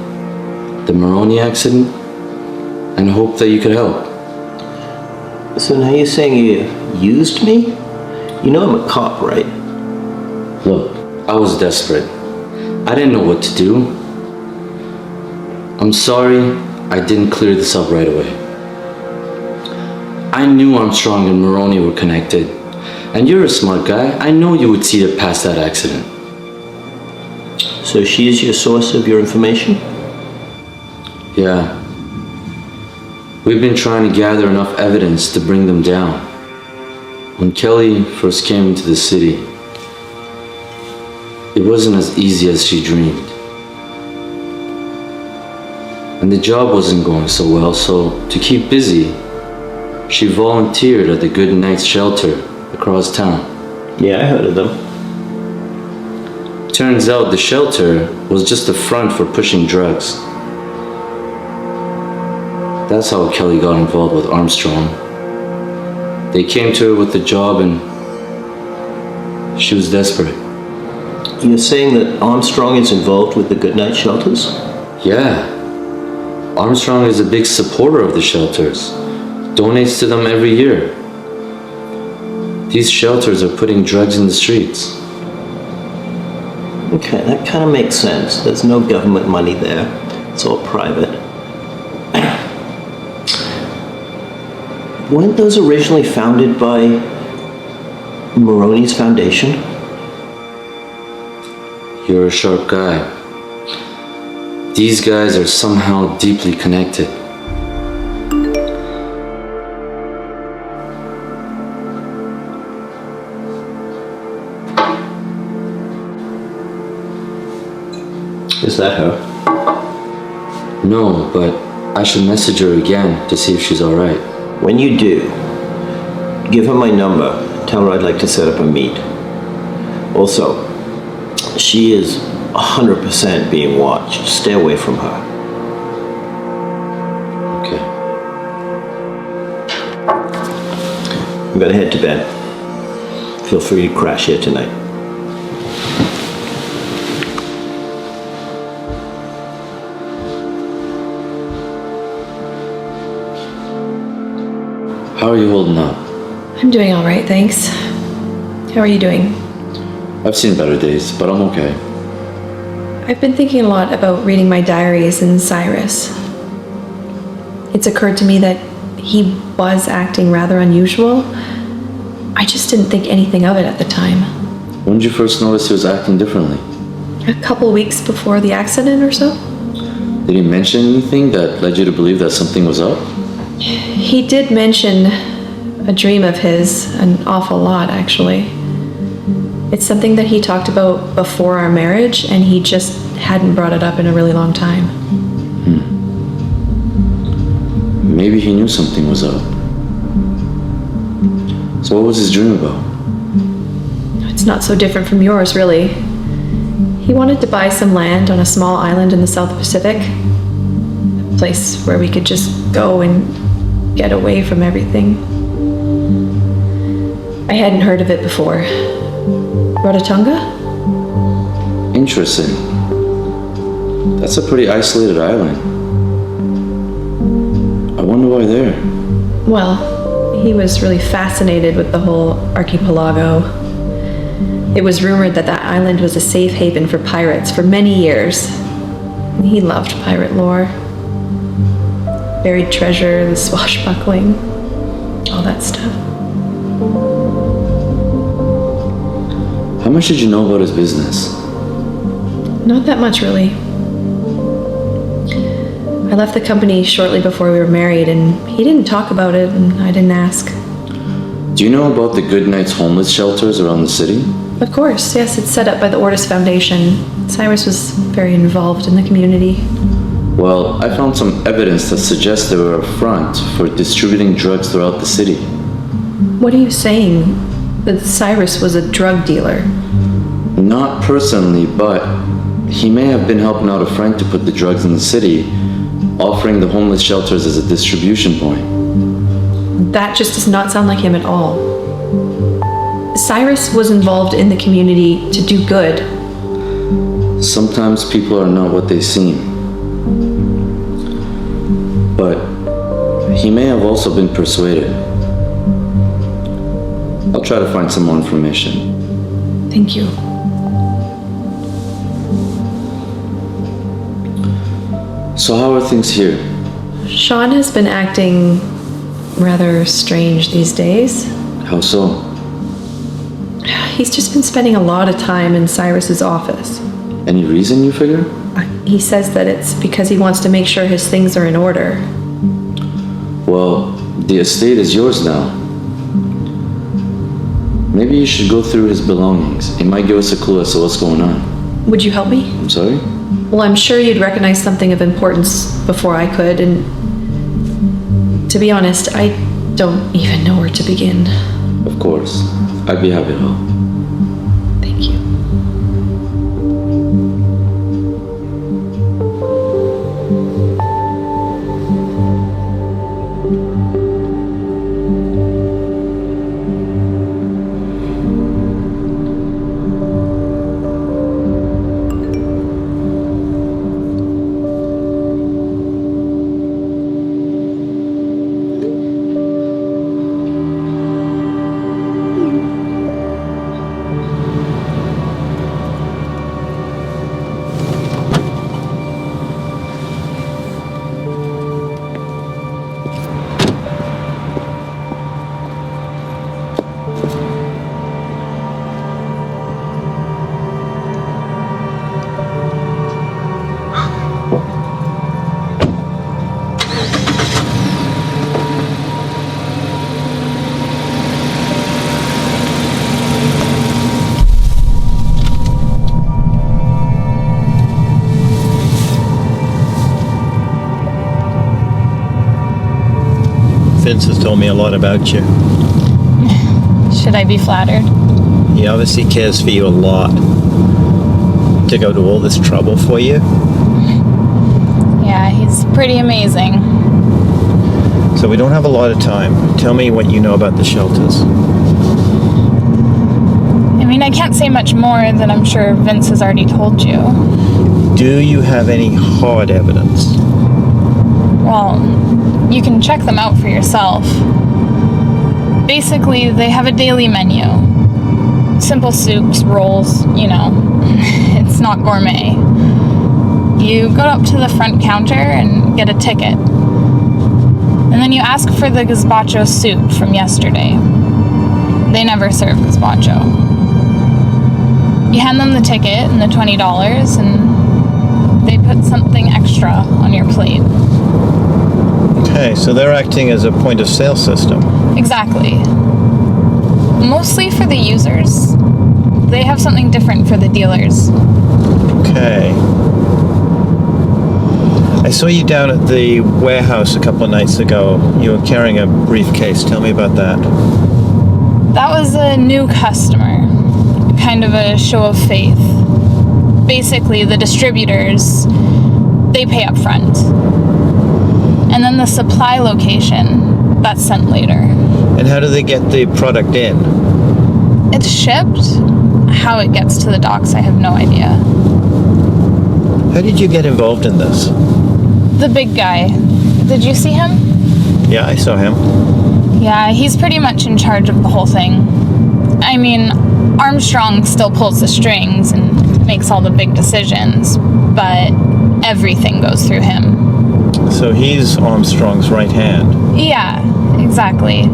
the Maroney accident, and hoped that you could help. So now you're saying you used me? You know I'm a cop, right? Look, I was desperate. I didn't know what to do. I'm sorry I didn't clear this up right away. I knew Armstrong and Maroney were connected. And you're a smart guy. I know you would see it past that accident. So she's your source of your information? Yeah. We've been trying to gather enough evidence to bring them down. When Kelly first came into the city, it wasn't as easy as she dreamed. And the job wasn't going so well, so to keep busy, she volunteered at the Good Nights shelter across town. Yeah, I heard of them. Turns out the shelter was just a front for pushing drugs. That's how Kelly got involved with Armstrong. They came to her with the job and she was desperate. You're saying that Armstrong is involved with the Goodnight shelters? Yeah. Armstrong is a big supporter of the shelters. Donates to them every year. These shelters are putting drugs in the streets. Okay, that kind of makes sense. There's no government money there. It's all private. Weren't those originally founded by Maroney's foundation? You're a sharp guy. These guys are somehow deeply connected. Is that her? No, but I should message her again to see if she's alright. When you do, give her my number. Tell her I'd like to set up a meet. Also, she is 100% being watched. Stay away from her. Okay. I'm gonna head to bed. Feel free to crash here tonight. How are you holding up? I'm doing all right, thanks. How are you doing? I've seen better days, but I'm okay. I've been thinking a lot about reading my diaries and Cyrus. It's occurred to me that he was acting rather unusual. I just didn't think anything of it at the time. When did you first notice he was acting differently? A couple weeks before the accident or so. Did he mention anything that led you to believe that something was up? He did mention a dream of his, an awful lot actually. It's something that he talked about before our marriage, and he just hadn't brought it up in a really long time. Maybe he knew something was up. So what was his dream about? It's not so different from yours, really. He wanted to buy some land on a small island in the South Pacific. A place where we could just go and get away from everything. I hadn't heard of it before. Rarotonga? Interesting. That's a pretty isolated island. I wonder why there. Well, he was really fascinated with the whole archipelago. It was rumored that that island was a safe haven for pirates for many years. He loved pirate lore. Buried treasure, the swashbuckling, all that stuff. How much did you know about his business? Not that much, really. I left the company shortly before we were married, and he didn't talk about it, and I didn't ask. Do you know about the Good Nights homeless shelters around the city? Of course, yes, it's set up by the Ortis Foundation. Cyrus was very involved in the community. Well, I found some evidence that suggests they were a front for distributing drugs throughout the city. What are you saying? That Cyrus was a drug dealer? Not personally, but He may have been helping out a friend to put the drugs in the city, offering the homeless shelters as a distribution point. That just does not sound like him at all. Cyrus was involved in the community to do good. Sometimes people are not what they seem. But he may have also been persuaded. I'll try to find some more information. Thank you. So how are things here? Sean has been acting rather strange these days. How so? He's just been spending a lot of time in Cyrus's office. Any reason, you figure? He says that it's because he wants to make sure his things are in order. Well, the estate is yours now. Maybe you should go through his belongings. It might give us a clue as to what's going on. Would you help me? I'm sorry? Well, I'm sure you'd recognize something of importance before I could, and to be honest, I don't even know where to begin. Of course. I'd be happy to help. Thank you. Vince has told me a lot about you. Should I be flattered? He obviously cares for you a lot. To go to all this trouble for you. Yeah, he's pretty amazing. So we don't have a lot of time. Tell me what you know about the shelters. I mean, I can't say much more than I'm sure Vince has already told you. Do you have any hard evidence? Well, you can check them out for yourself. Basically, they have a daily menu. Simple soups, rolls, you know. It's not gourmet. You go up to the front counter and get a ticket. And then you ask for the gazpacho soup from yesterday. They never serve gazpacho. You hand them the ticket and the $20, and they put something extra on your plate. Okay, so they're acting as a point of sale system. Exactly. Mostly for the users. They have something different for the dealers. Okay. I saw you down at the warehouse a couple of nights ago. You were carrying a briefcase. Tell me about that. That was a new customer. Kind of a show of faith. Basically, the distributors, they pay up front. And then the supply location, that's sent later. And how do they get the product in? It's shipped. How it gets to the docks, I have no idea. How did you get involved in this? The big guy. Did you see him? Yeah, I saw him. Yeah, he's pretty much in charge of the whole thing. I mean, Armstrong still pulls the strings and makes all the big decisions, but everything goes through him. So he's Armstrong's right hand. Yeah, exactly.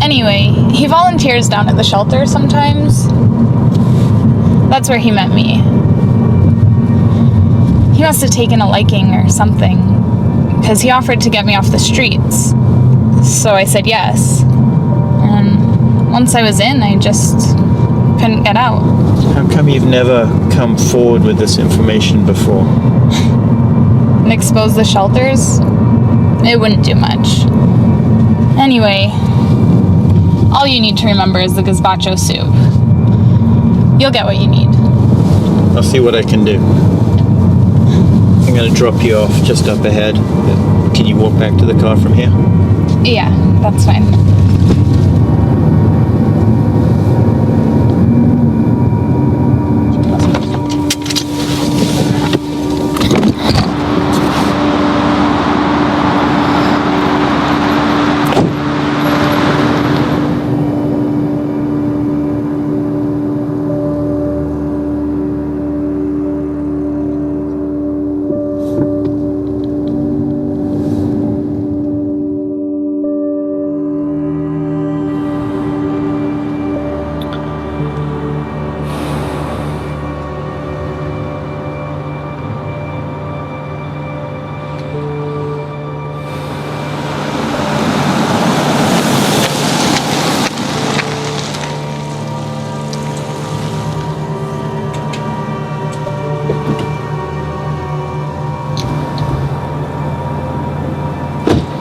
Anyway, he volunteers down at the shelter sometimes. That's where he met me. He must have taken a liking or something, because he offered to get me off the streets. So I said yes. And once I was in, I just couldn't get out. How come you've never come forward with this information before? And expose the shelters? It wouldn't do much. Anyway, all you need to remember is the gazpacho soup. You'll get what you need. I'll see what I can do. I'm gonna drop you off just up ahead. Can you walk back to the car from here? Yeah, that's fine.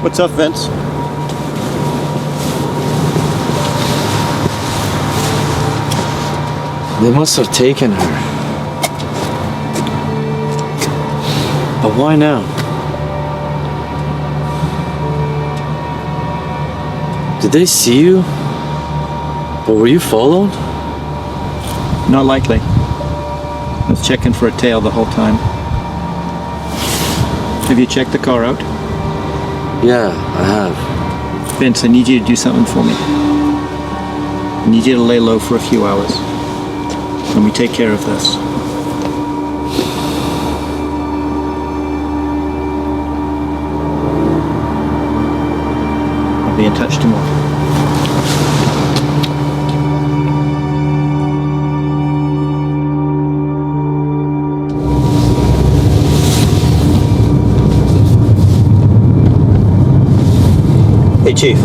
What's up, Vince? They must have taken her. But why now? Did they see you? Or were you followed? Not likely. I was checking for a tail the whole time. Have you checked the car out? Yeah, I have. Vince, I need you to do something for me. I need you to lay low for a few hours. Let me take care of this. I'll be in touch tomorrow. Hey, Chief.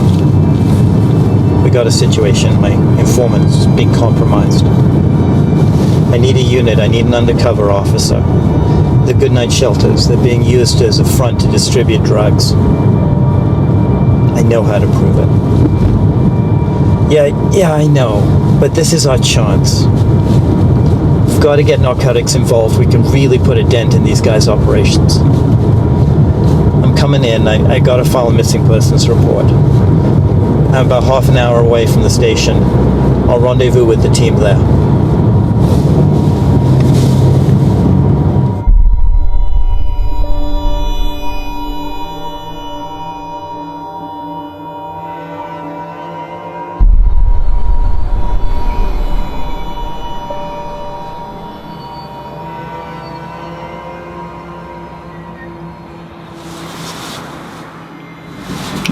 We got a situation. My informant's being compromised. I need a unit. I need an undercover officer. The Goodnight Shelters, they're being used as a front to distribute drugs. I know how to prove it. Yeah, I know. But this is our chance. We've got to get narcotics involved. We can really put a dent in these guys' operations. I'm coming in. I got to file a missing persons report. I'm about half an hour away from the station. I'll rendezvous with the team there.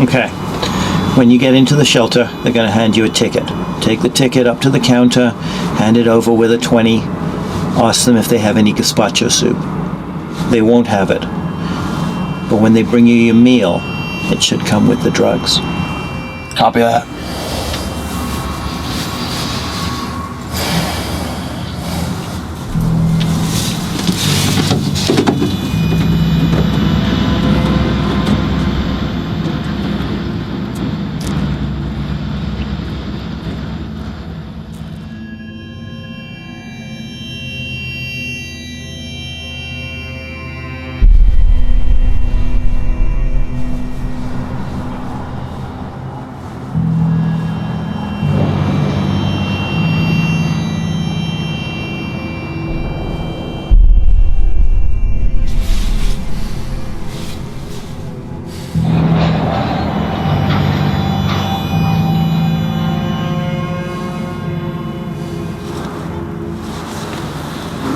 Okay. When you get into the shelter, they're going to hand you a ticket. Take the ticket up to the counter, hand it over with a 20. Ask them if they have any gazpacho soup. They won't have it. But when they bring you your meal, it should come with the drugs. Copy that.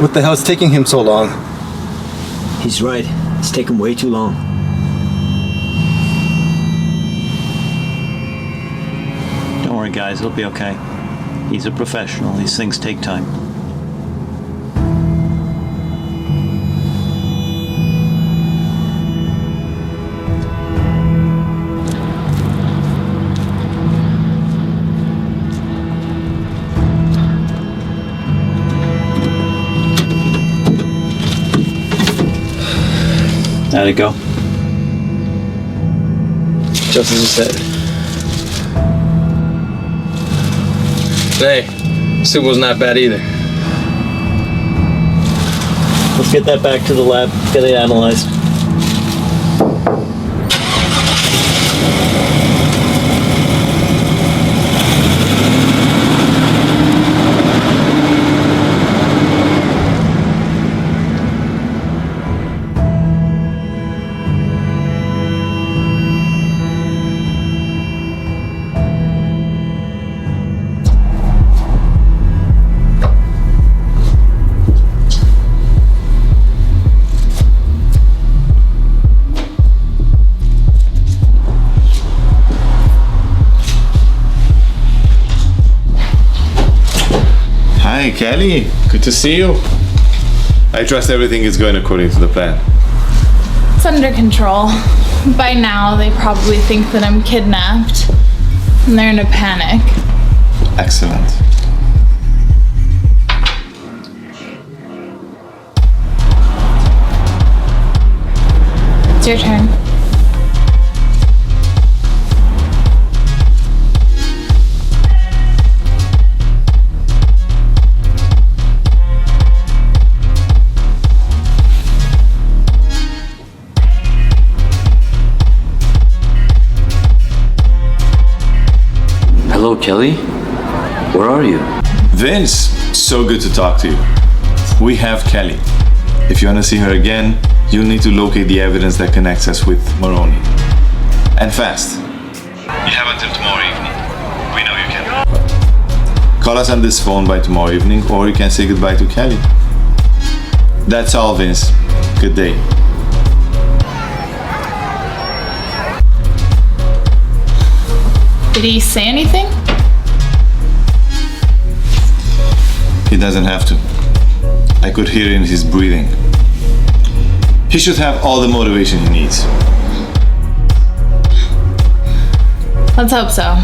What the hell is taking him so long? He's right. It's taken way too long. Don't worry, guys. It'll be okay. He's a professional. These things take time. How'd it go? Just as you said. Hey, soup was not bad either. Let's get that back to the lab, get it analyzed. Hi, Kelly. Good to see you. I trust everything is going according to the plan. It's under control. By now, they probably think that I'm kidnapped, and they're in a panic. Excellent. It's your turn. Hello, Kelly. Where are you? Vince, so good to talk to you. We have Kelly. If you want to see her again, you'll need to locate the evidence that connects us with Maroney. And fast. You have until tomorrow evening. We know you can. Call us on this phone by tomorrow evening, or you can say goodbye to Kelly. That's all, Vince. Good day. Did he say anything? He doesn't have to. I could hear in his breathing. He should have all the motivation he needs. Let's hope so.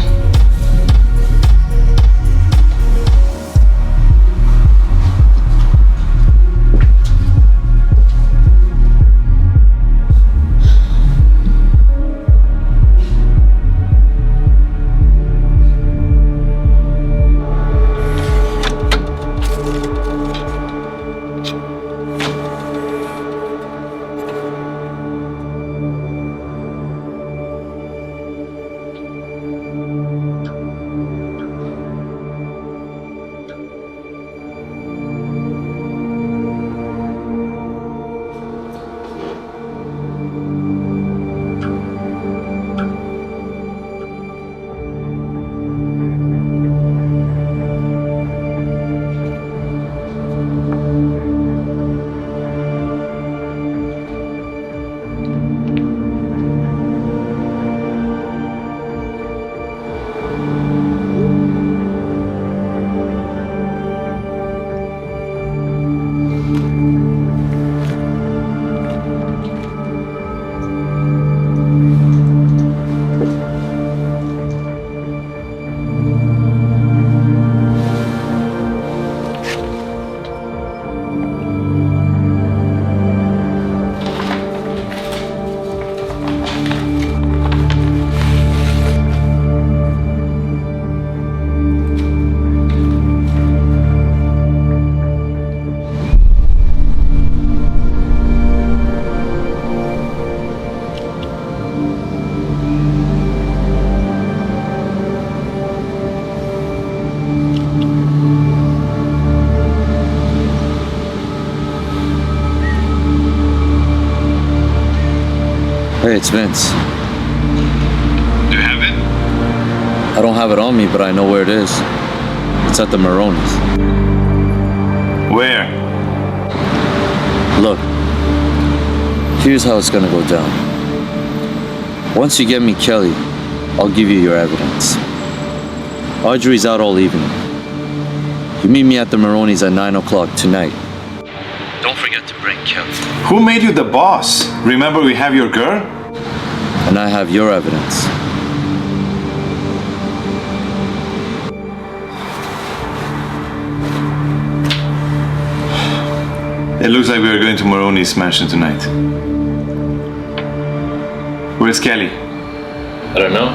Hey, it's Vince. Do you have it? I don't have it on me, but I know where it is. It's at the Maroney's. Where? Look, here's how it's gonna go down. Once you get me Kelly, I'll give you your evidence. Audrey's out all evening. You meet me at the Maroney's at 9 o'clock tonight. Don't forget to bring Kelly. Who made you the boss? Remember, we have your girl? And I have your evidence. It looks like we are going to Maroney's mansion tonight. Where's Kelly? I don't know.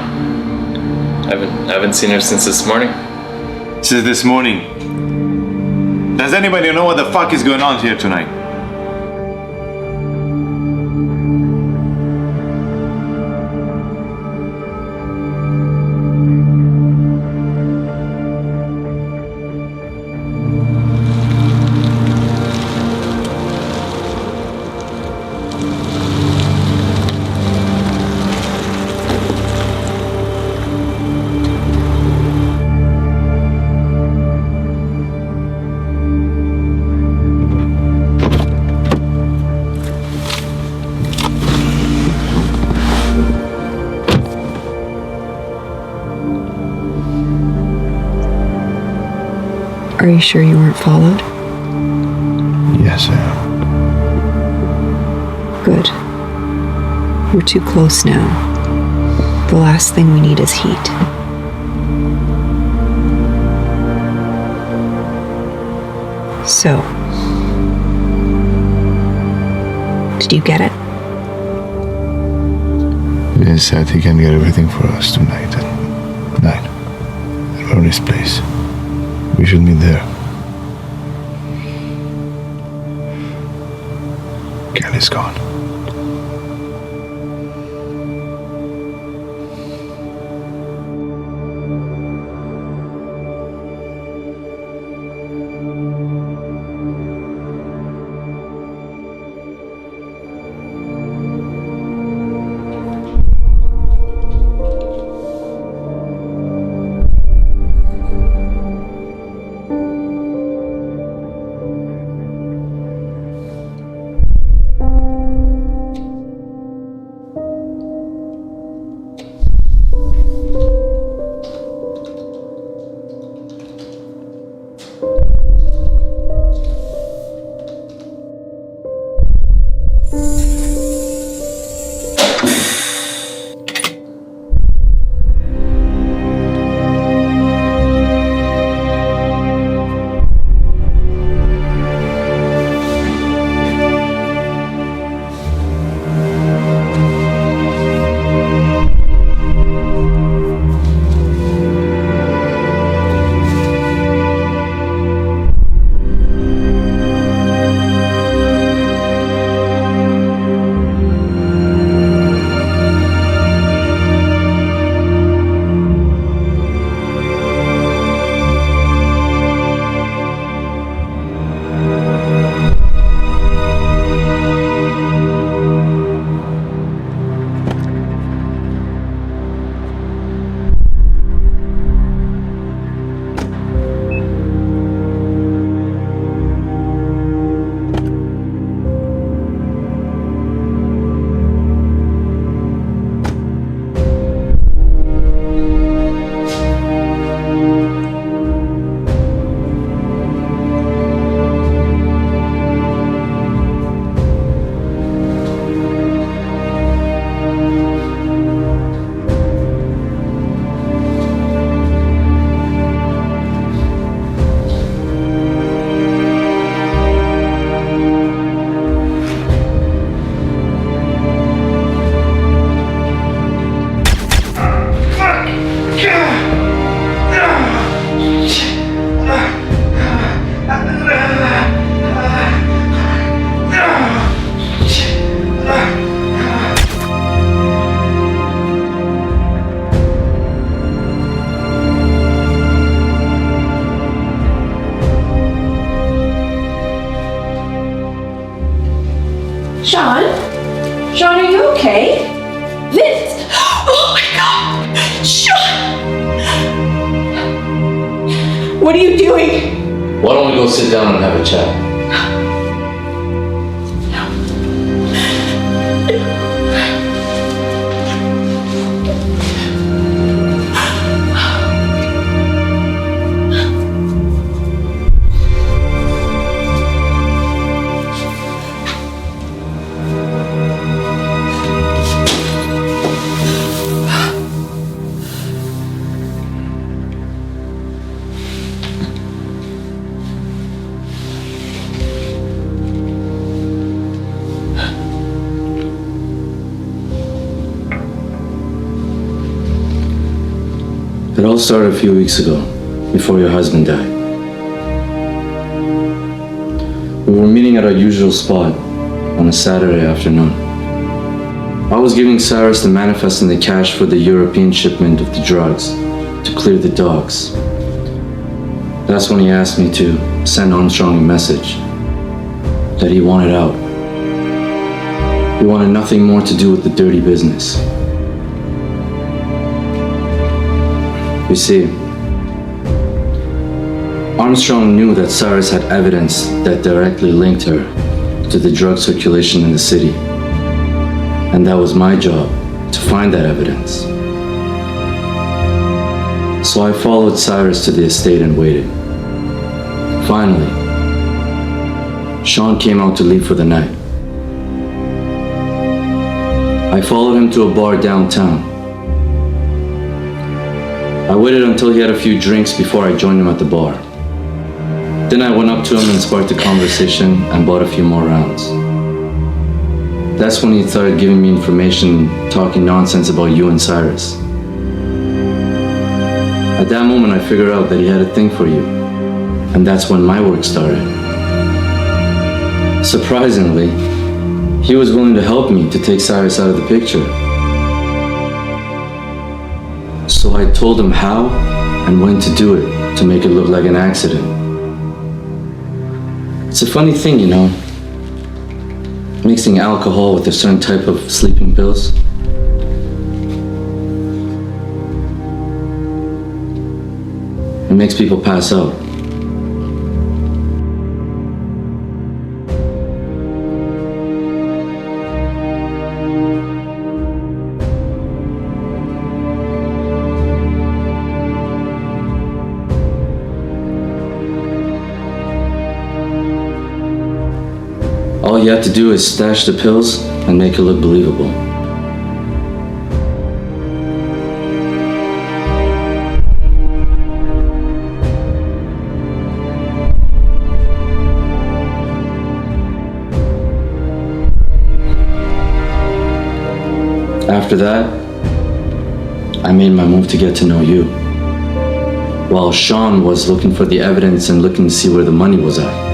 I haven't seen her since this morning. Since this morning. Does anybody know what the fuck is going on here tonight? Are you sure you weren't followed? Yes, I am. Good. We're too close now. The last thing we need is heat. So, did you get it? Vince said he can get everything for us tonight at 9 at Ronnie's place. We should meet there. Kelly's gone. Sean? Sean, are you okay? Vince! Oh my God! Sean! What are you doing? Why don't we go sit down and have a chat? It all started a few weeks ago, before your husband died. We were meeting at our usual spot on a Saturday afternoon. I was giving Cyrus the manifest and the cash for the European shipment of the drugs to clear the dogs. That's when he asked me to send Armstrong a message that he wanted out. He wanted nothing more to do with the dirty business. You see, Armstrong knew that Cyrus had evidence that directly linked her to the drug circulation in the city. And that was my job, to find that evidence. So I followed Cyrus to the estate and waited. Finally, Sean came out to leave for the night. I followed him to a bar downtown. I waited until he had a few drinks before I joined him at the bar. Then I went up to him and sparked a conversation and bought a few more rounds. That's when he started giving me information, talking nonsense about you and Cyrus. At that moment, I figured out that he had a thing for you, and that's when my work started. Surprisingly, he was willing to help me to take Cyrus out of the picture. So I told him how and when to do it to make it look like an accident. It's a funny thing, you know, mixing alcohol with a certain type of sleeping pills. It makes people pass out. All you have to do is stash the pills and make it look believable. After that, I made my move to get to know you, while Sean was looking for the evidence and looking to see where the money was at.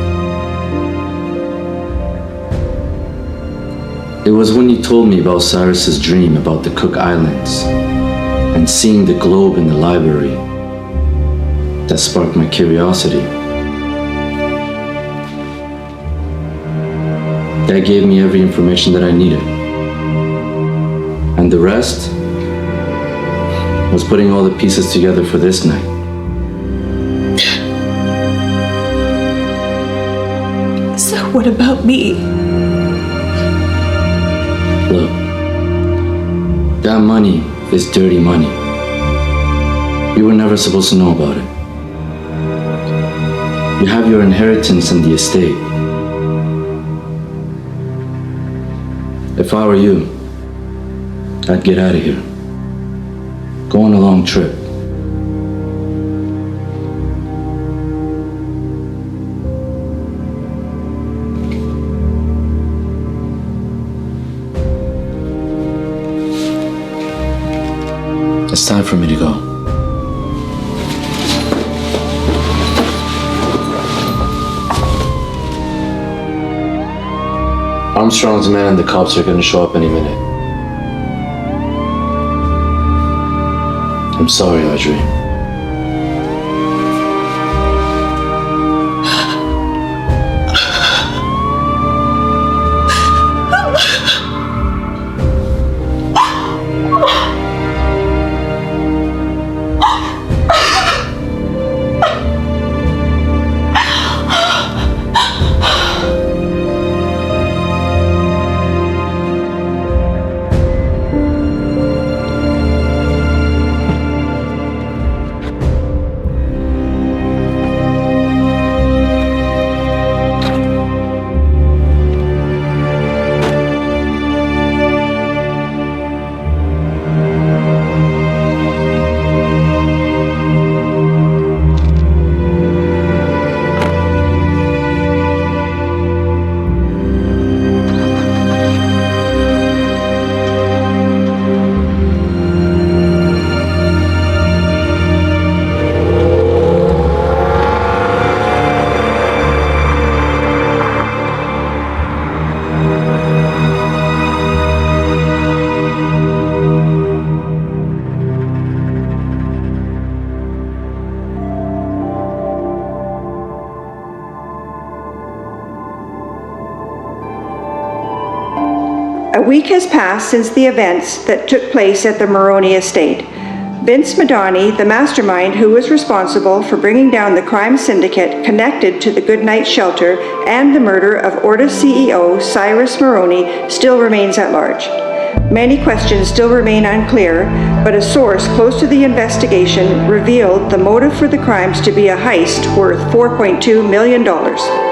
It was when you told me about Cyrus's dream about the Cook Islands and seeing the globe in the library that sparked my curiosity. That gave me every information that I needed. And the rest was putting all the pieces together for this night. So what about me? Look, that money is dirty money. You were never supposed to know about it. You have your inheritance in the estate. If I were you, I'd get out of here. Go on a long trip. It's time for me to go. Armstrong's men and the cops are gonna show up any minute. I'm sorry, Audrey. A week has passed since the events that took place at the Moroney estate. Vince Madani, the mastermind who was responsible for bringing down the crime syndicate connected to the Goodnight Shelter and the murder of Orta's CEO, Cyrus Moroney, still remains at large. Many questions still remain unclear, but a source close to the investigation revealed the motive for the crimes to be a heist worth $4.2 million.